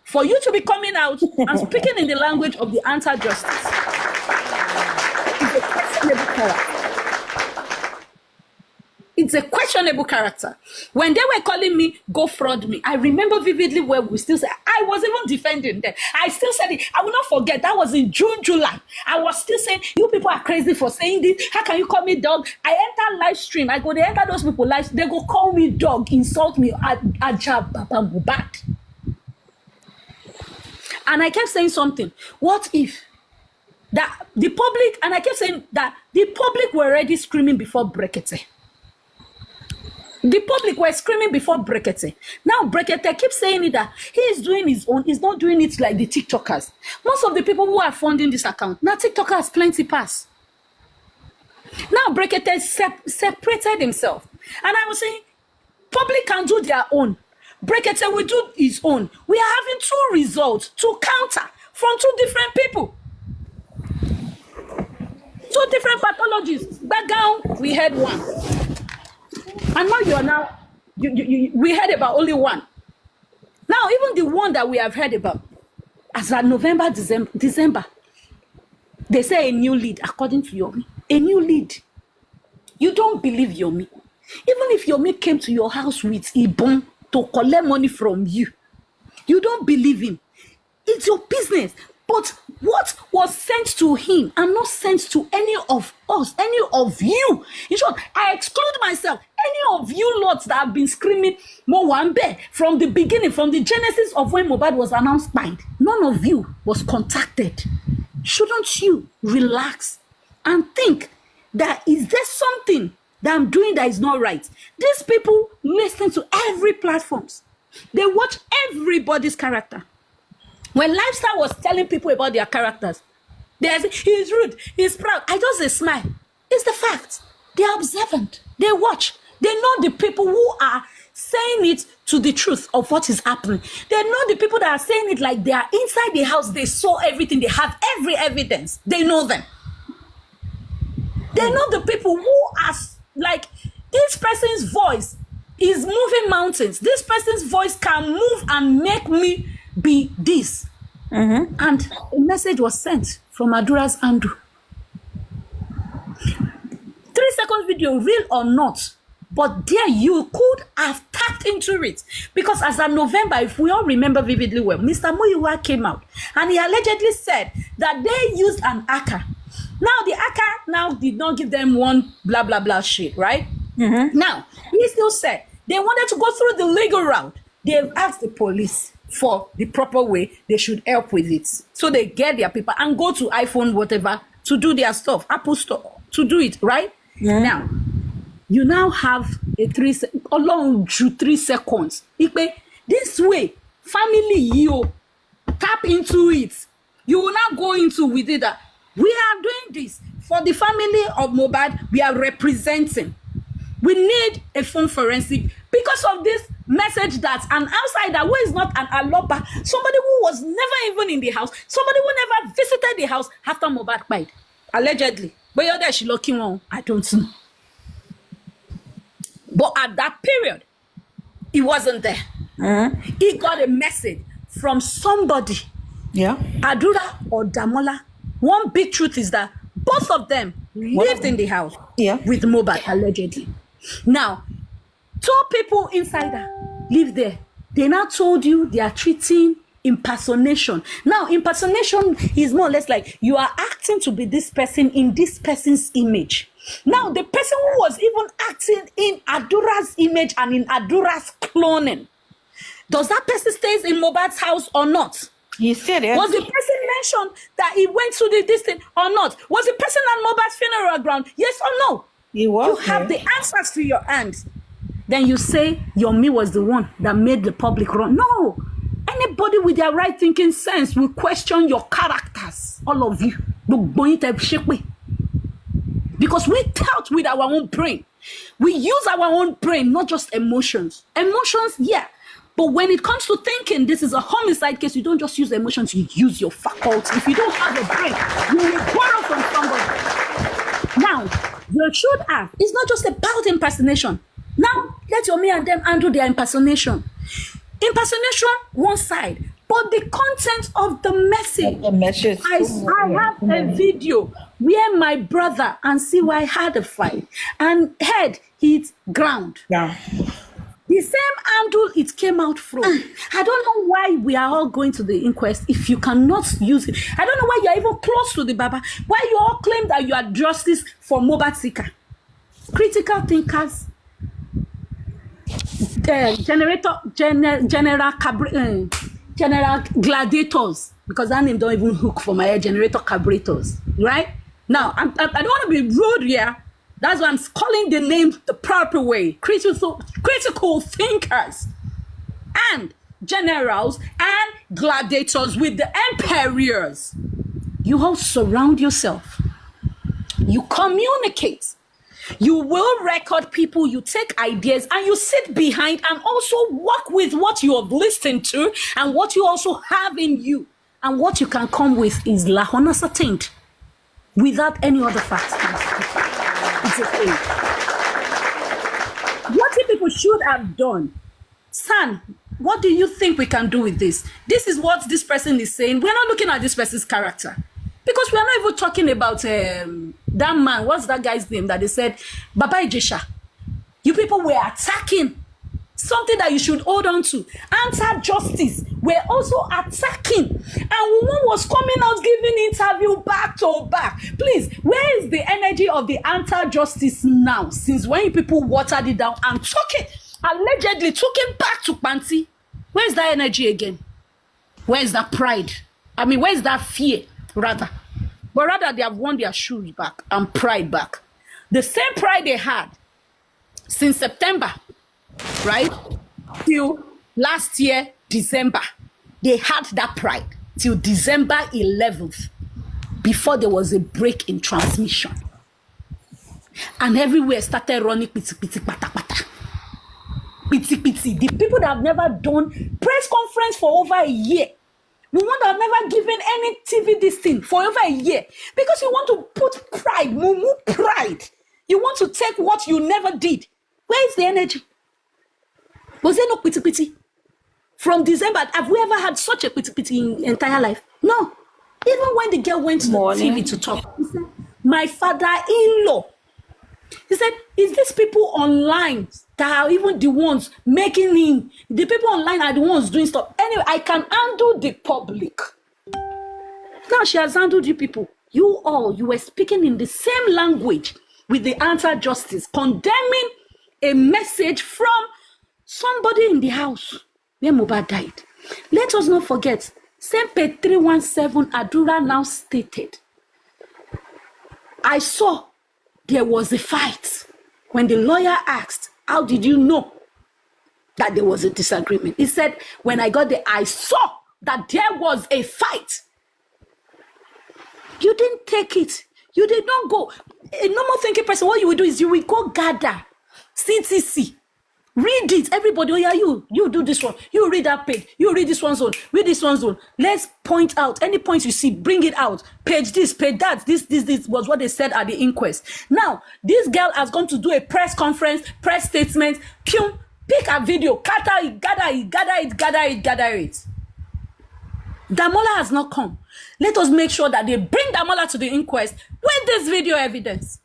for you to be coming out and speaking in the language of the anti-justice is a questionable character. It's a questionable character. When they were calling me, go fraud me, I remember vividly where we still said, I was even defending them. I still said it. I will not forget. That was in June, July. I was still saying, you people are crazy for saying this. How can you call me dog? I enter live stream. I go, they enter those people live. They go call me dog, insult me, Ajab, Baba Mohbad. And I kept saying something. What if that the public, and I kept saying that the public were already screaming before Brekete. The public were screaming before Brekete. Now Brekete keeps saying it that he is doing his own. He's not doing it like the TikTokers. Most of the people who are funding this account, now TikTokers plenty pass. Now Brekete separated himself. And I was saying, public can do their own. Brekete will do his own. We are having two results to counter from two different people. Two different pathologies. Background, we had one. And now we heard about only one. Now, even the one that we have heard about, as of November, December, they say a new lead, according to Yomi. A new lead. You don't believe Yomi. Even if Yomi came to your house with Ibon to collect money from you, you don't believe him. It's your business. But what was sent to him and not sent to any of us, any of you? In short, I exclude myself. Any of you lots that have been screaming Mowambe from the beginning, from the genesis of when Mohbad was announced by, none of you was contacted. Shouldn't you relax and think that is there something that I'm doing that is not right? These people listen to every platforms. They watch everybody's character. When Lifestyle was telling people about their characters, they say, he's rude, he's proud. I just say smile. It's the fact. They are observant. They watch. They know the people who are saying it to the truth of what is happening. They know the people that are saying it like they are inside the house. They saw everything. They have every evidence. They know them. They know the people who are like, this person's voice is moving mountains. This person's voice can move and make me be this. And a message was sent from Adura's Andu. 3-second video, real or not, but there you could have tapped into it. Because as of November, if we all remember vividly well, Mr. Muyiwa came out and he allegedly said that they used an ACA. Now the ACA now did not give them one blah blah blah shit, right? Now he still said they wanted to go through the legal route. They've asked the police for the proper way they should help with it, so they get their paper and go to iPhone whatever to do their stuff, Apple Store to do it, right? Now you now have a 3 seconds. This way, family, you tap into it. You will not go into with it that we are doing this for the family of Mohbad. We are representing. We need a phone forensic because of this message that an outsider who is not an Aloba, somebody who was never even in the house, somebody who never visited the house after Mohbad died, allegedly. But you're there, she looking on. I don't know. But at that period, he wasn't there. He got a message from somebody, Adura or Damola. One big truth is that both of them lived in the house with Mohbad, allegedly. Now, Two people insider live there. They now told you they are treating impersonation. Now, impersonation is more or less like you are acting to be this person in this person's image. Now, the person who was even acting in Adura's image and in Adura's cloning, does that person stays in Mohbad's house or not? He said it. Was the person mentioned that he went to this thing or not? Was the person at Mohbad's funeral ground? Yes or no? He was. You have the answers to your hands. Then you say Yomi was the one that made the public run. No. Anybody with their right thinking sense will question your characters. All of you. Because we thought with our own brain. We use our own brain, not just emotions. Emotions, yeah. But when it comes to thinking, this is a homicide case, you don't just use emotions, you use your faculty. If you don't have a brain, you will borrow from somebody. Now, you should have. It's not just about impersonation. Now, let your me and them handle their impersonation. Impersonation, one side. But the content of the message. The message. I have a video where my brother and CY had a fight and head hit ground. Yeah. The same handle it came out from. I don't know why we are all going to the inquest if you cannot use it. I don't know why you're even close to the Baba. Why you all claim that you are justice for Mohbad seeker. Critical thinkers. General gladiators. Because that name don't even hook for my head. Generator carburetors. Right? Now, I don't want to be rude here. That's why I'm calling the name the proper way. Critical thinkers and generals and gladiators with the emperors. You all surround yourself. You communicate. You will record people. You take ideas and you sit behind and also work with what you have listened to and what you also have in you. And what you can come with is la hona certainty without any other facts. It's a thing. What if people should have done? Son, what do you think we can do with this? This is what this person is saying. We're not looking at this person's character. Because we're not even talking about that man. What's that guy's name that they said? Baba Ijesha. You people were attacking something that you should hold on to. Anti-justice. We're also attacking. And woman was coming out giving interview back to back. Please, where is the energy of the anti-justice now? Since when you people watered it down and allegedly took it back to Panti? Where's that energy again? Where's that pride? I mean, where's that fear, rather? But rather, they have won their shoes back and pride back. The same pride they had since September, right? Till last year, December. They had that pride till December 11th before there was a break in transmission. And everywhere started running piti pata pata. Piti. The people that have never done press conference for over a year. The one that have never given any TV this thing for over a year. Because you want to put pride, mumu pride. You want to take what you never did. Where is the energy? Was there no piti? From December, have we ever had such a piti in entire life? No. Even when the girl went to the TV to talk, he said, my father-in-law. He said, is these people online that are even the ones making him? The people online are the ones doing stuff. Anyway, I can handle the public. Now she has handled you people. You were speaking in the same language with the anti-justice, condemning a message from somebody in the house where Mohbad died. Let us not forget, same page 317 Adura now stated, I saw there was a fight. When the lawyer asked, how did you know that there was a disagreement? He said, when I got there, I saw that there was a fight. You didn't take it. You did not go. A normal thinking person, what you will do is you will go gather CTC. Read it, everybody. Oh yeah, you do this one. You read that page. You read this one's own. Read this one's own. Let's point out any points you see. Bring it out. Page this, page that. This was what they said at the inquest. Now this girl has gone to do a press conference, press statement. Pick a video. Gather it. Damola has not come. Let us make sure that they bring Damola to the inquest with this video evidence.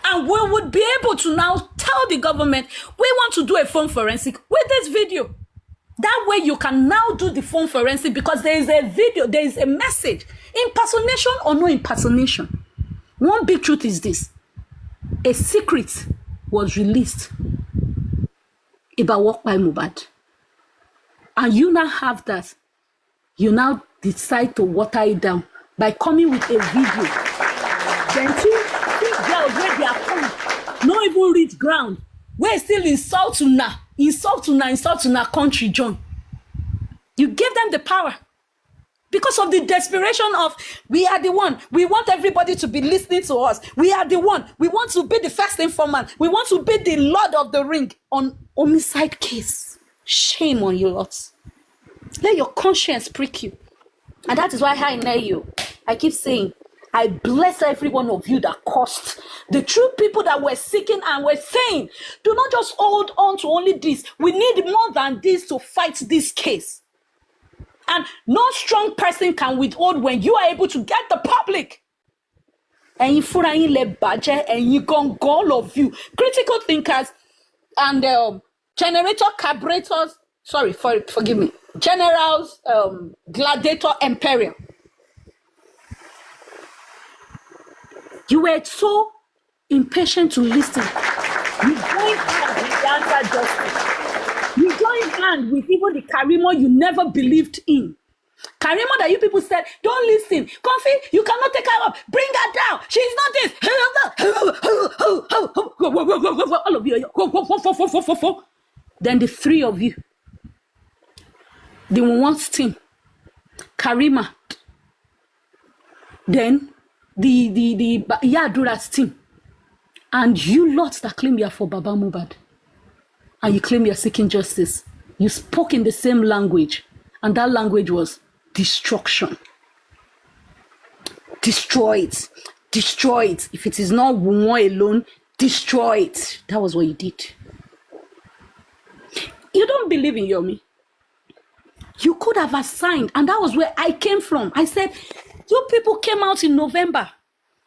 And we would be able to now tell tell the government, we want to do a phone forensic with this video. That way you can now do the phone forensic because there is a video, there is a message. Impersonation or no impersonation. One big truth is this. A secret was released about work by Mohbad. And you now have that. You now decide to water it down by coming with a video. Then two girls where they are coming, not even reach ground. We're still insult to na country, John. You gave them the power. Because of the desperation of, we are the one. We want everybody to be listening to us. We are the one. We want to be the first informant. We want to be the Lord of the Ring on homicide case. Shame on you lots. Let your conscience prick you. And that is why I know you. I keep saying, I bless every one of you that caused. The true people that were seeking and were saying, do not just hold on to only this. We need more than this to fight this case. And no strong person can withhold when you are able to get the public. And you all of you, critical thinkers and generator carburetors, forgive me, generals, gladiator imperium. You were so impatient to listen. You joined hand with the answer justice. You joined hand with even the Karimo you never believed in. Karimo that you people said, don't listen. Kofi, you cannot take her up. Bring her down. She's not this. All of you. Then the three of you. The one team. Karima. Then the Yadura's team. And you lots that claim you're for Baba Mohbad. And you claim you're seeking justice. You spoke in the same language. And that language was destruction. Destroy it. Destroy it. If it is not Wunwo alone, destroy it. That was what you did. You don't believe in Yomi. You could have assigned. And that was where I came from. I said, you people came out in November.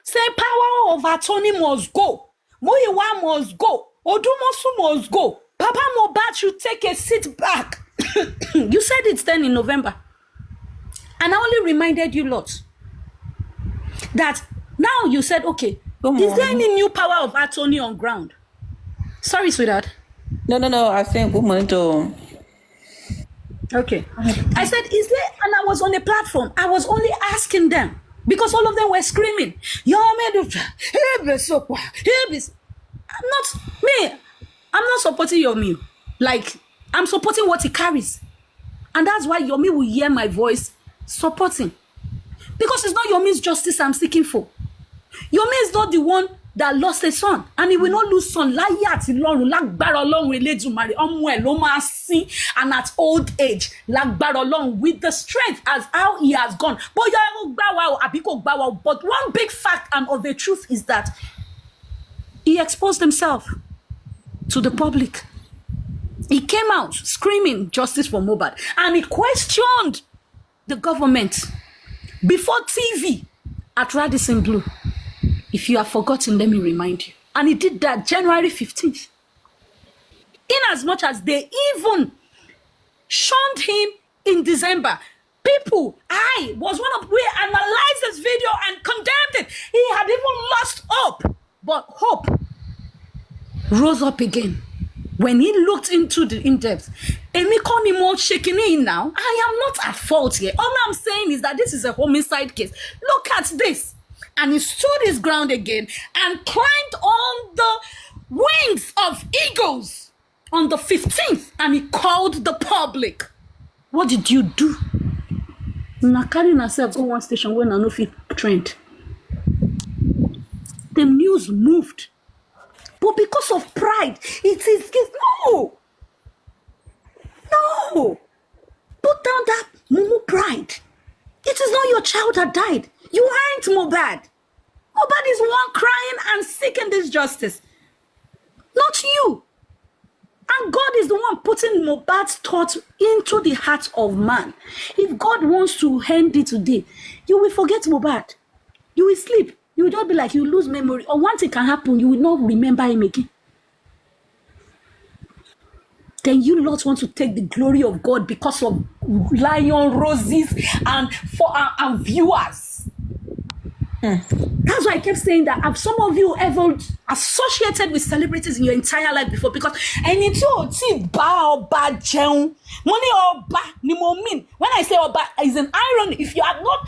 Saying power of attorney must go. Muyiwa must go. Odumosu must go. Papa Mohbad should take a seat back. You said it then in November. And I only reminded you lot that now you said, okay, is there any new power of attorney on ground? Sorry, sweetheart. No. I think good morning to. Okay. I said, is there? And I was on a platform. I was only asking them because all of them were screaming. I'm not supporting Yomi. Like, I'm supporting what he carries. And that's why Yomi will hear my voice supporting. Because it's not Yomi's justice I'm seeking for. Yomi is not the one that lost a son. And he will not lose son. And at old age, with the strength as how he has gone. But one big fact and of the truth is that he exposed himself to the public. He came out screaming justice for Mohbad. And he questioned the government before TV at Radisson Blu. If you have forgotten, let me remind you. And he did that January 15th. In as much as they even shunned him in December. People, I was one of, we analyzed this video and condemned it. He had even lost hope. But hope rose up again when he looked into the in-depth. And me call him more shaking in now. I am not at fault here. All I'm saying is that this is a homicide case. Look at this. And he stood his ground again and climbed on the wings of eagles on the 15th. And he called the public. What did you do? Na carry myself go one station when I know fit trend. The news moved. But because of pride, it is no. Put down that mumu pride. It is not your child that died. You aren't Mohbad. Mohbad is one crying and seeking this justice. Not you. And God is the one putting Mohbad's thoughts into the heart of man. If God wants to end it today, you will forget Mohbad. You will sleep. You will just be like, you lose memory. Or one thing can happen, you will not remember him again. then you lot want to take the glory of God because of lion roses and viewers. That's why I kept saying that. Have some of you ever associated with celebrities in your entire life before? Because ẹni tí ò tí bá ọba jẹun, mo ní ọba ni mo mean. When I say ọba, is an irony. If you have not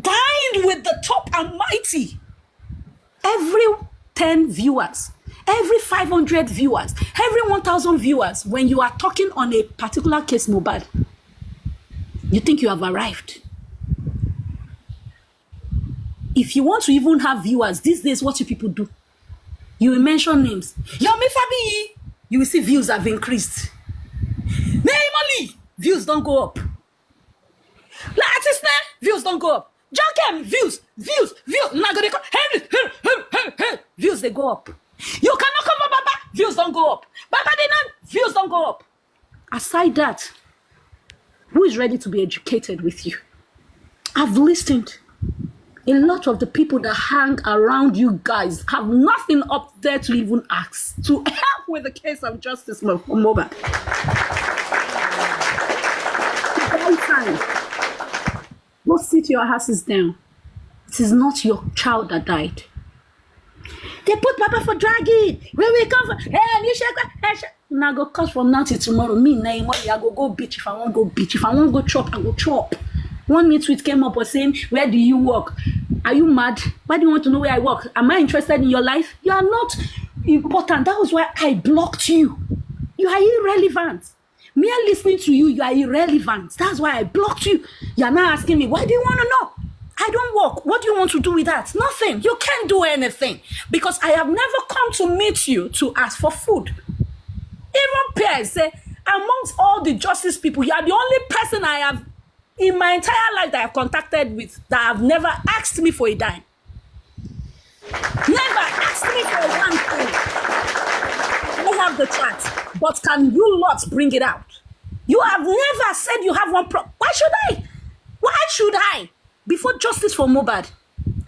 dined with the top and mighty, every 10 viewers, every 500 viewers, every 1,000 viewers, when you are talking on a particular case, Mohbad, you think you have arrived. If you want to even have viewers, these days, what do people do? You will mention names. Yomi Fabi, you will see views have increased. Nehimolly, views don't go up. Latisne, views don't go up. Jokem, views. Now go views they go up. You cannot cover Baba, views don't go up. Baba Dinan, views don't go up. Aside that, who is ready to be educated with you? I've listened. A lot of the people that hang around you guys have nothing up there to even ask to help with the case of justice for Mohbad. Go sit your asses down. It is not your child that died. They put Papa for dragging. Where we come from? Hey, now go cause from now till tomorrow. Me, Nehimolly, I go beach. If I want go beach. If I want go chop, I go chop. One tweet came up was saying, where do you work? Are you mad? Why do you want to know where I work? Am I interested in your life? You are not important. That was why I blocked you. You are irrelevant. Me listening to you, you are irrelevant. That's why I blocked you. You are now asking me, why do you want to know? I don't work. What do you want to do with that? Nothing. You can't do anything. Because I have never come to meet you to ask for food. Even peers say, amongst all the justice people, you are the only person I have in my entire life that I've contacted with that have never asked me for a dime. Never asked me for one thing. I have the chat, but can you lot bring it out? You have never said you have one problem. Why should I? Why should I? Before justice for Mohbad,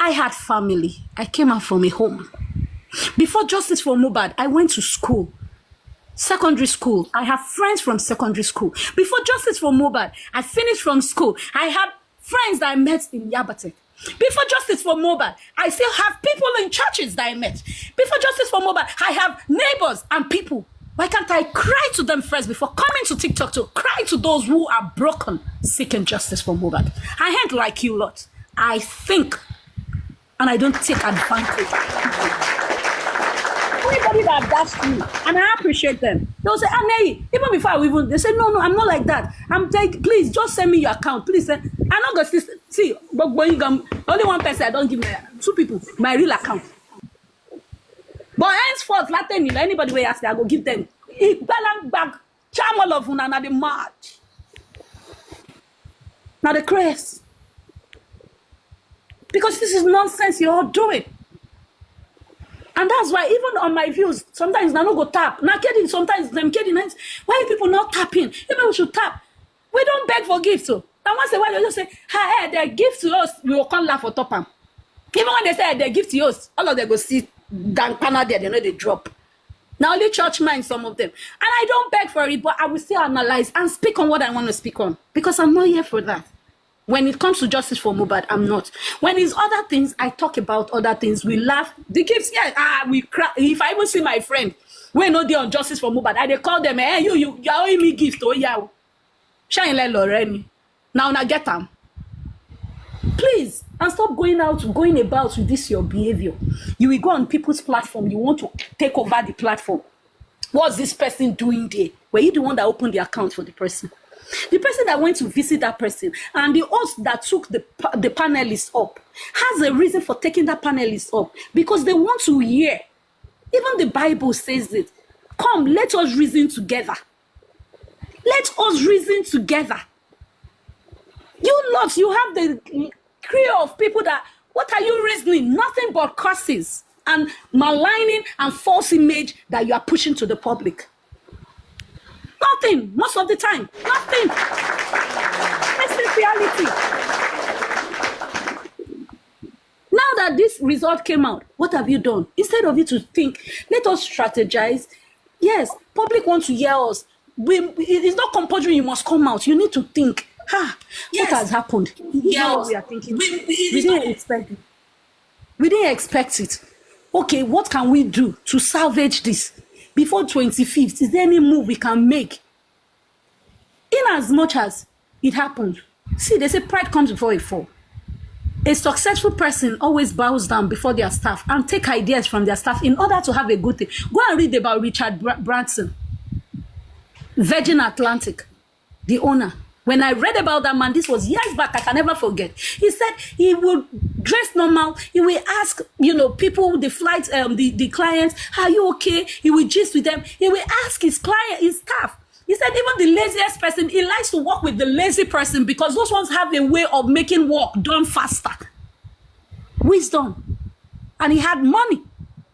I had family. I came out from a home. Before justice for Mohbad, I went to school. Secondary school. I have friends from secondary school. Before justice for Mohbad, I finished from school. I had friends that I met in Yabatek. Before justice for Mohbad, I still have people in churches that I met. Before justice for Mohbad, I have neighbors and people. Why can't I cry to them first before coming to TikTok to cry to those who are broken, seeking justice for Mohbad? I ain't like you lot. I think, and I don't take advantage. Anybody that dashed me, and I appreciate them. They'll say, Anei, even before I even, they say, no, I'm not like that. I'm like, please, just send me your account. Please, send. I'm not going to see, but only one person, I don't give my, 2 people, my real account. But henceforth, Latin, anybody will ask, I go give them. Bag, charm all of una, na the march. Now the craze. Because this is nonsense you're all doing. And that's why even on my views, sometimes I don't go tap. Now kidding, sometimes them kidding. Why are people not tapping? Maybe we should tap. We don't beg for gifts. So. And once in a while, they just say, hey, they give to us, we will come laugh for top them. Even when they say they give to us, all of them go see Dan Pana there, they know they drop. Now only church minds, some of them. And I don't beg for it, but I will still analyze and speak on what I want to speak on. Because I'm not here for that. When it comes to justice for Mohbad, I'm not. When it's other things, I talk about other things. We laugh. The gifts, yeah, we cry. If I even see my friend, we know they're on justice for Mohbad, I they call them, hey, you're owing me gift, oh yeah. Shine like Lorraine. Now get them. Please, and stop going about with this your behavior. You will go on people's platform. You want to take over the platform. What's this person doing there? Were you the one that opened the account for the person? The person that went to visit that person and the host that took the panelists up has a reason for taking that panelist up because they want to hear. Even the Bible says it. Come, let us reason together. Let us reason together. You lot, you have the crew of people that, what are you reasoning? Nothing but curses and maligning and false image that you are pushing to the public. Nothing, most of the time, nothing. This is reality. Now that this result came out, what have you done? Instead of you to think, let us strategize. Yes, public wants to hear us. it's not compulsory. You must come out. You need to think. What has happened? Yeah, What we are thinking. We didn't expect it. We didn't expect it. Okay, what can we do to salvage this before 25th? Is there any move we can make? In as much as it happened, see, they say pride comes before a fall. A successful person always bows down before their staff and take ideas from their staff in order to have a good thing. Go and read about Richard Branson, Virgin Atlantic, the owner. When I read about that man, this was years back, I can never forget. He said he would dress normal. He will ask, people, the flight, the clients, are you okay? He will gist with them. He will ask his staff. He said even the laziest person, he likes to work with the lazy person because those ones have a way of making work done faster. Wisdom. And he had money,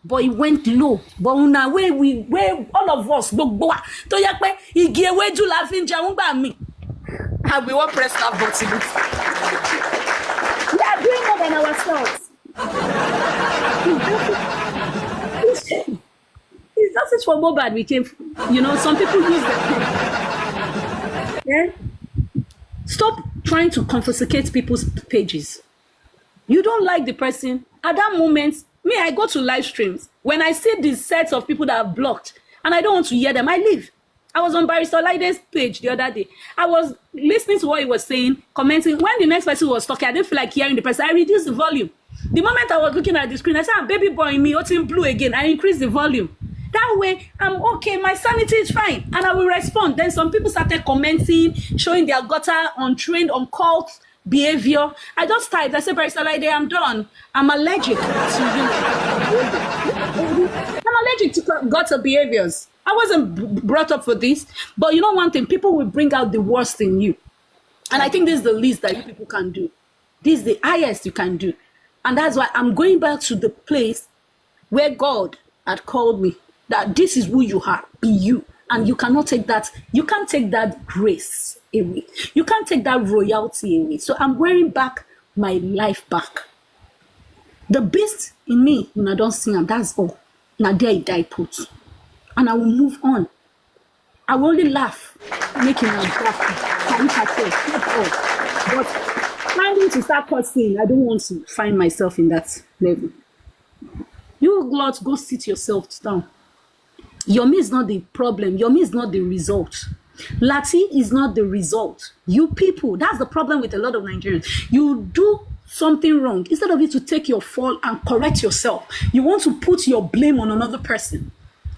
but he went low. But now where all of us look to yakwe, he gave away to laughing me. And we won't press that button. We are doing more than ourselves. It's just it for Mohbad we came. Some people use that. Yeah? Stop trying to confiscate people's pages. You don't like the person. At that moment, me, I go to live streams. When I see these sets of people that are blocked and I don't want to hear them, I leave. I was on Barrister Laide's page the other day. I was listening to what he was saying, commenting. When the next person was talking, I didn't feel like hearing the person. I reduced the volume. The moment I was looking at the screen, I said, baby boy in me, in blue again. I increased the volume. That way, I'm okay. My sanity is fine. And I will respond. Then some people started commenting, showing their gutter, untrained, uncalled behavior. I just typed. I said, Barrister Laide, I'm done. I'm allergic to I'm allergic to gutter behaviors. I wasn't brought up for this. But you know one thing? People will bring out the worst in you. And I think this is the least that you people can do. This is the highest you can do. And that's why I'm going back to the place where God had called me. That this is who you are. Be you. And you cannot take that. You can't take that grace away. You can't take that royalty away. So I'm wearing back my life back. The beast in me, when I don't see him, that's all. Now there he die put. And I will move on. I will only laugh, making a laugh. But trying to start cursing, I don't want to find myself in that level. You Lord, go sit yourself down. Your me is not the problem. Your me is not the result. Lati is not the result. You people, that's the problem with a lot of Nigerians. You do something wrong. Instead of you to take your fall and correct yourself, you want to put your blame on another person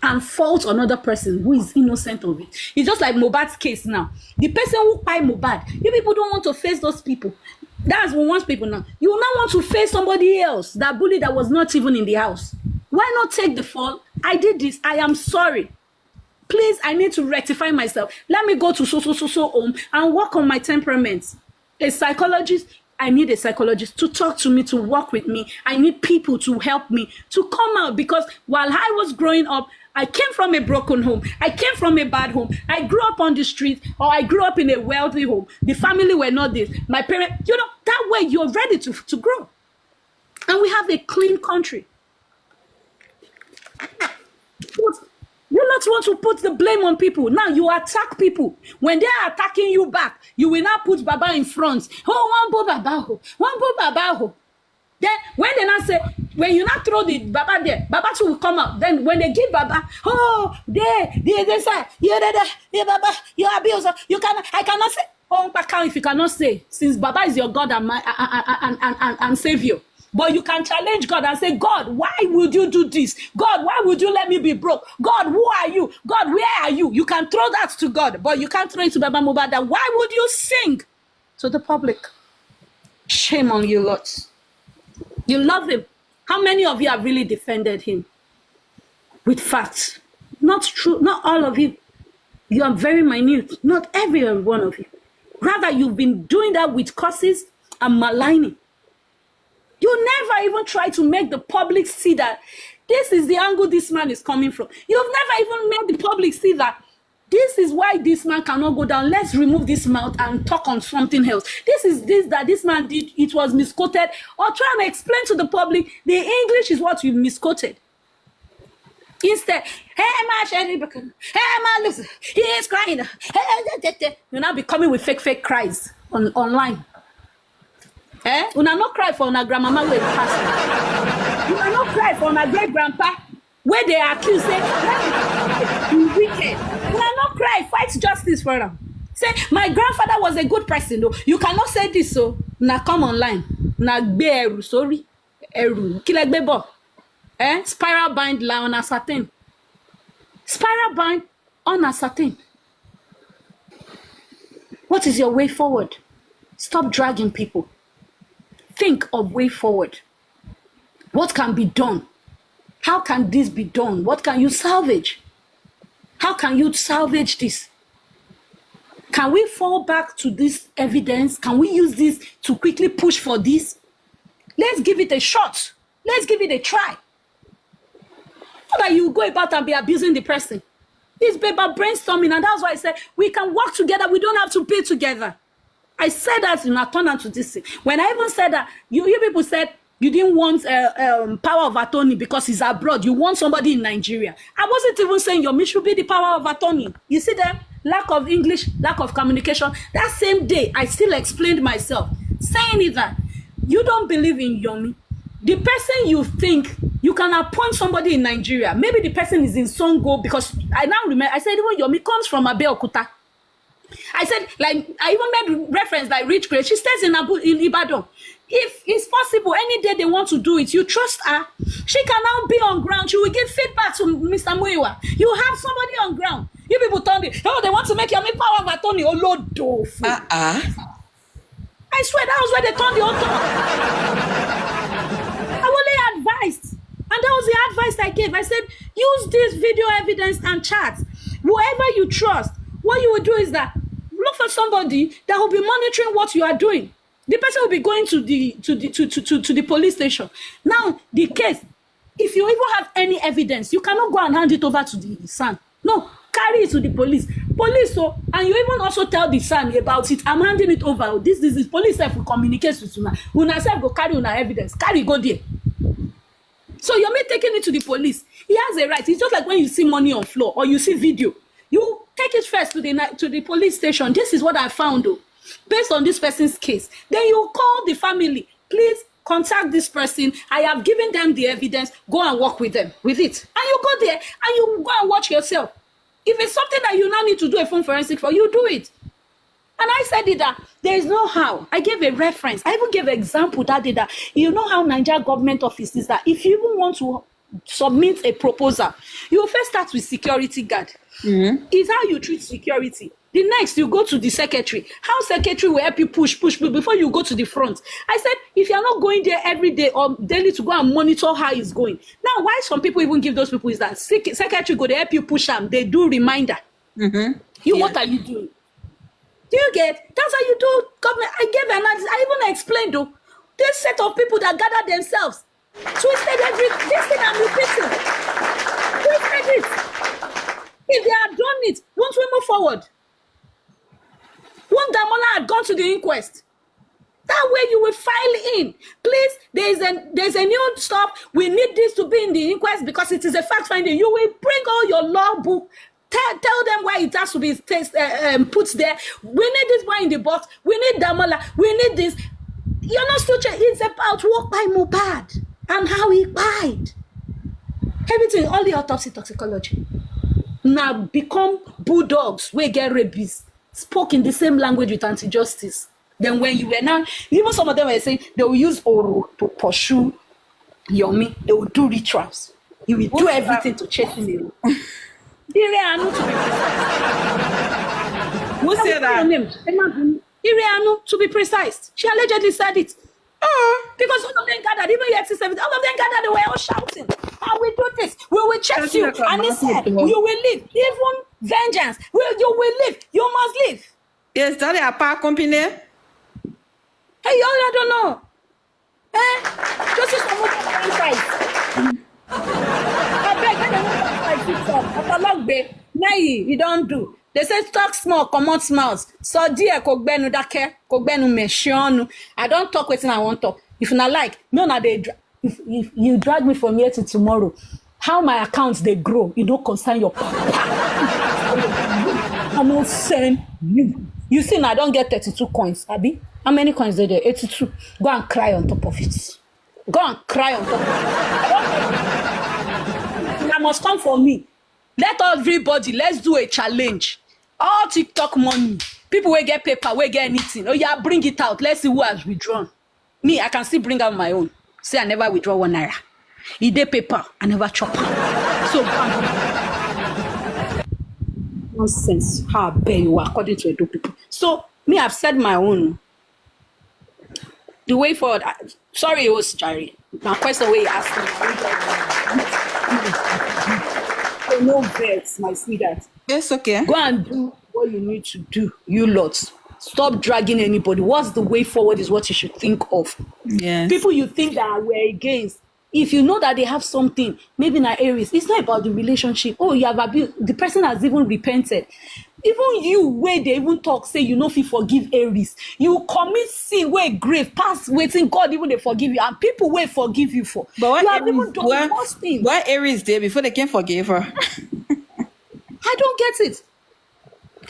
and fault another person who is innocent of it. It's just like Mohbad's case now. The person who buy Mohbad, you people don't want to face those people. That's what wants people now. You will not want to face somebody else, that bully that was not even in the house. Why not take the fall? I did this. I am sorry. Please, I need to rectify myself. Let me go to so home and work on my temperament. A psychologist, I need a psychologist to talk to me, to work with me. I need people to help me to come out, because while I was growing up, I came from a broken home. I came from a bad home. I grew up on the street, or I grew up in a wealthy home. The family were not this. My parents, that way you're ready to grow. And we have a clean country. You not want to put the blame on people. Now you attack people. When they are attacking you back, you will not put Baba in front. Oh, one Baba. Then when they not say, when you not throw the Baba there, Baba too will come out. Then when they give Baba, they say, yeah, Baba, you abuse. I cannot say, if you cannot say, since Baba is your God and and Savior. But you can challenge God and say, God, why would you do this? God, why would you let me be broke? God, who are you? God, where are you? You can throw that to God, but you can't throw it to Baba Mohbad. Why would you sing to the public? Shame on you lots. You love him. How many of you have really defended him with facts? Not true. Not all of you. You are very minute. Not every one of you. Rather, you've been doing that with curses and maligning. You never even try to make the public see that this is the angle this man is coming from. You've never even made the public see that this is why this man cannot go down. Let's remove this mouth and talk on something else. This is this that this man did. It was misquoted. Or try and explain to the public the English is what you misquoted. Instead, hey, ma, hey, ma, listen, he is crying. You now be coming with fake cries online. Una not cry for una grandmama wey pass. Una not cry for una great grandpa where they accuse say you wicked. Una not cry, fight justice for them. Say my grandfather was a good person though. You cannot say this so. Na come online. Na gbe eru sorry. Eru. Kí lẹ gbé bọ̀. Spiral bind la on ascertain. Spiral bind on ascertain. What is your way forward? Stop dragging people. Think of way forward. What can be done? How can this be done? What can you salvage? How can you salvage this? Can we fall back to this evidence? Can we use this to quickly push for this? Let's give it a shot. Let's give it a try. Not that you go about and be abusing the person. It's about brainstorming, and that's why I said we can work together. We don't have to be together. I said that in a turn to this thing. When I even said that, you people said you didn't want power of attorney because he's abroad. You want somebody in Nigeria. I wasn't even saying your me should be the power of attorney. You see them? Lack of English, lack of communication. That same day, I still explained myself, saying it that you don't believe in Yomi. The person you think you can appoint somebody in Nigeria, maybe the person is in Songo, because I now remember, I said even Yomi comes from Abeokuta. I said, like, I even made reference like Rich Grace. She stays in Ibadan. If it's possible, any day they want to do it, you trust her. She can now be on ground. She will give feedback to Mr. Muiwa. You have somebody on ground. You people told me, oh, they want to make Yomi power of attorney. Oh, Lord, I swear that was where they turned the auto. I only advised. And that was the advice I gave. I said, use this video evidence and chat. Whoever you trust, what you will do is that look for somebody that will be monitoring what you are doing. The person will be going to the police station. Now, the case, if you even have any evidence, you cannot go and hand it over to the son. No, carry it to the police. Police, so, and you even also tell the son about it. I'm handing it over. This is police self will communicate with Una. Una self go carry Una evidence. Carry go there. So you're not taking it to the police. He has a right. It's just like when you see money on floor or you see video. You take it first to the police station. This is what I found though. Based on this person's case. Then you call the family. Please contact this person. I have given them the evidence. Go and work with them with it. And you go there and you go and watch yourself. If it's something that you now need to do a phone forensic for, you do it. And I said it that there is no how. I gave a reference. I even gave an example that day that you know how Nigeria government office is that if you even want to submit a proposal, you first start with security guard. Is how you treat security. The next, you go to the secretary. How secretary will help you push before you go to the front. I said, if you're not going there every day or daily to go and monitor how it's going. Now, why some people even give those people is that secretary go to help you push them. They do reminder. What are you doing? Do you get? That's how you do government. I gave an analysis. I even explained though. This set of people that gather themselves. Twisted this thing I'm repeating. Twisted it. If they had done it, won't we move forward? Won't Damola had gone to the inquest? That way you will file in. Please, there's a new stuff. We need this to be in the inquest because it is a fact finding. You will bring all your law book. Tell them why it has to be put there. We need this one in the box. We need Damola. We need this. You're not still checking. It's about work by Mohbad and how he died. Everything, all the autopsy toxicology. Now become bulldogs. We get rabies. Spoke in the same language with anti-justice. Then when you were now, even some of them were saying they will use Oro to pursue Yomi. They will do rituals. He will do everything to chase him away. Irianu to be precise. Who said that? Irianu to be precise. She allegedly said it. Because all of them gathered, even yet all of them gathered, they were all shouting. I will do this. We will chase you. And he said, you will leave. Even vengeance. You will leave. You must leave. Is that a power company? Hey, y'all, I don't know. Justice for Mohbad franchise. I beg, I don't know. Nay, you don't do. They say talk small, comot smiles. So dear, kogbenu dake, kogbenu meshonu. I don't talk wetin I want talk. If not like, no, na they. If you drag me from here to tomorrow, how my accounts they grow, you don't concern your papa. I'm not send you. You see, now I don't get 32 coins, Abby. How many coins are there? 82. Go and cry on top of it. Go and cry on top of it. That must come for me. Let everybody, let's do a challenge. All TikTok money. People will get paper, will get anything. Oh yeah, bring it out. Let's see who has withdrawn. Me, I can still bring out my own. Say I never withdraw 1 naira. If they paper, I never chop. So nonsense. How bad you are according to Edo people. So me, I've said my own. The way forward. Sorry, it was Jerry. Now, question way you asked me. No vex, my sweetheart. It's okay. Go and do what you need to do, you lots. Stop dragging anybody. What's the way forward is what you should think of. Yes. People you think that we're against, if you know that they have something, maybe in our areas, it's not about the relationship. Oh, you have abused. The person has even repented. Even you, where they even talk, say you know if you forgive Aries, you commit sin where grave, past waiting, God even they forgive you, and people will forgive you for. But what you have Aries, even done worse things. what Aries did before they can forgive her? I don't get it.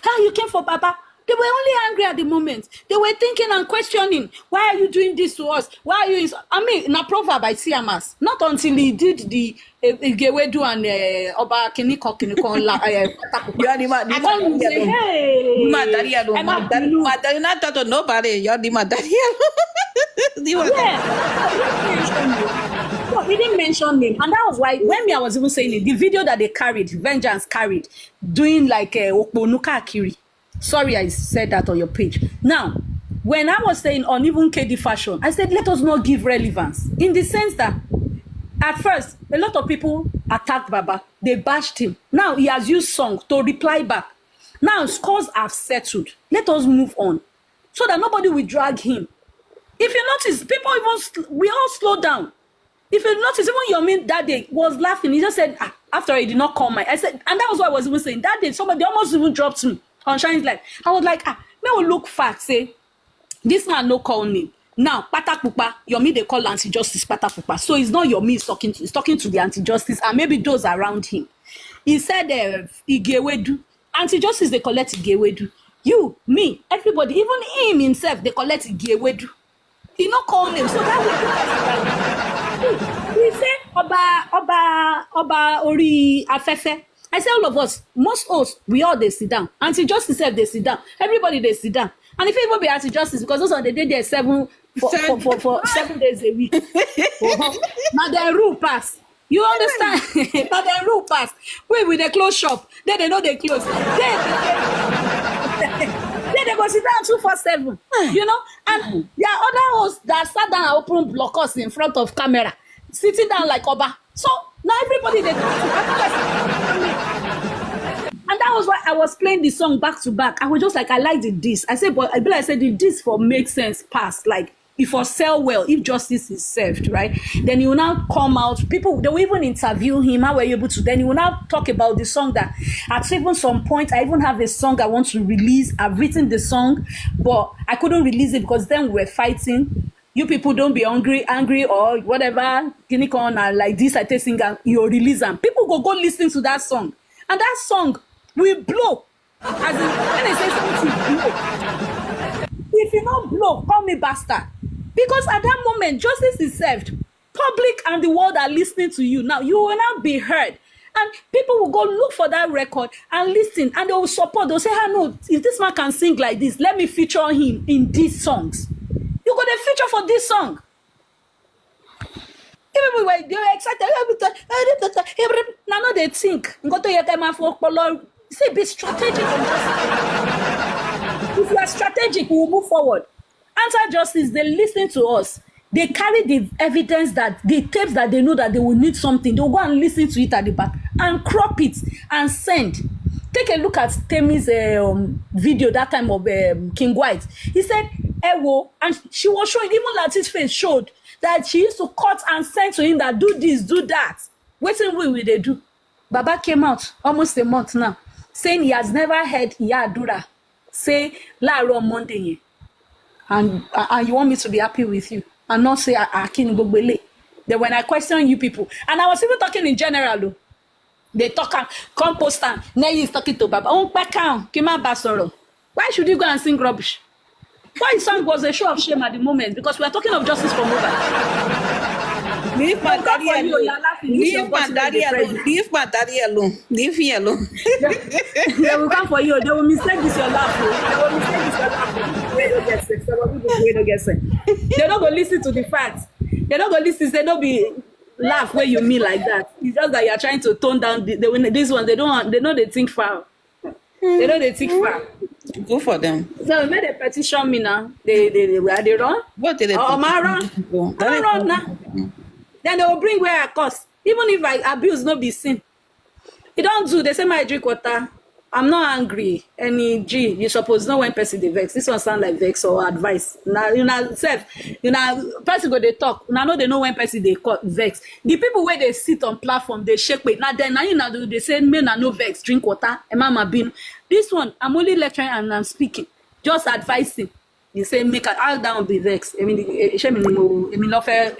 How you came for Baba? They were only angry at the moment. They were thinking and questioning, why are you doing this to us? Why are you? I mean, in a proverb I see him as not until he did the Gewedu and Oba Kiniko. You are the man. I don't say, hey, You're not talking to nobody. You're the man. Yeah. No, he didn't mention name, and that was why when me I was even saying it, the video that they carried, Vengeance carried, doing like Okponuka Akiri. Sorry, I said that on your page. Now, when I was saying on even KD fashion, I said let us not give relevance in the sense that at first a lot of people attacked Baba, they bashed him. Now he has used song to reply back. Now scores have settled. Let us move on, so that nobody will drag him. If you notice, people even we all slow down. If you notice, even Yomi that day was laughing. He just said, after he did not call my, I said, and that was what I was even saying. That day, somebody almost even dropped me on Shine's life. I was like, me will look fat, say, this man no call me. Now, Patapupa, Yomi they call anti-justice Patapupa. So it's not Yomi he's talking to the anti-justice and maybe those around him. He said, Igewedu. Anti-justice, they collect Igewedu. You, me, everybody, even him himself, they collect Igewedu. He not call him. So that way, we say Oba Ori Afefe. I say all of us, most us, we all they sit down. Anti-justice they sit down. Everybody they sit down. And if it even be anti-justice, because those are the day they're 7 for 7 days a week. Now the rule pass. You understand? Now the rule pass. Wait with the clothes shop. Then they know they close. Then they go sit down 247. You know? And there are other hosts that sat down and open block us in front of camera, sitting down like Oba. So now everybody they talk to. And that was why I was playing the song back to back. I was just like, I like the this. I said, but I said the this for make sense past. Like if for sell well, if justice is served, right? Then he will now come out. People they will even interview him. How were you able to? Then he will now talk about the song that at even some point I even have a song I want to release. I've written the song, but I couldn't release it because then we were fighting. You people don't be angry or whatever. Kinikon and like this I take singer, you release them. People go listen to that song. And that song will blow. As in, when I say something blow. If you don't blow, call me bastard. Because at that moment, justice is served. Public and the world are listening to you. Now, you will now be heard. And people will go look for that record and listen. And they will support. They'll say, no, if this man can sing like this, let me feature him in these songs. You got a feature for this song. They were excited. Now they think. Say be strategic. If you are strategic, we will move forward. Anti-justice, they listen to us. They carry the evidence that the tapes that they know that they will need something. They'll go and listen to it at the back and crop it and send. Take a look at Temi's video that time of King White. He said, Ewo, and she was showing, even Lati's face showed that she used to cut and send to him that do this, do that. Waiting will they do? Baba came out almost a month now, saying he has never heard Iyadura say Laro Monday, and you want me to be happy with you and not say Akin Gogbele. Then when I question you people, and I was even talking in general, they talk come post am, Neyi is talking to Baba. Oh, back down, Kima Basoro. Why should you go and sing rubbish? Why his song was a show of shame at the moment? Because we are talking of justice for Mohbad. Leave my daddy For you, alone. you are laughing. This Leave your my boss daddy is the alone. president. Leave my daddy alone. Leave me alone. They will come for you. They will mistake this your laugh. They will mistake this your laugh. Wey no get sense. Some people wey no get sense. They don't go listen to the facts. They don't go listen. They don't be laugh where you mean like that. It's just that you are trying to tone down this one. They don't. They know they think far. They know they think far. Go for them. So we made a petition me now. They run. What did they Oh, my run. I run now. Then they will bring where I cost. Even if I abuse, no be sin. You don't do. They say my drink water. I'm not angry. Any G, you suppose know when person dey vex. This one sound like vex or advice. Now you know self, you know person go they talk. Now know they know when person they vex. The people where they sit on platform, they shake weight. Now then now you know they say me na no vex, drink water. Emma bin. This one I'm only lecturing and I'm speaking, just advising. You say make a all down be vex. I mean, love fair.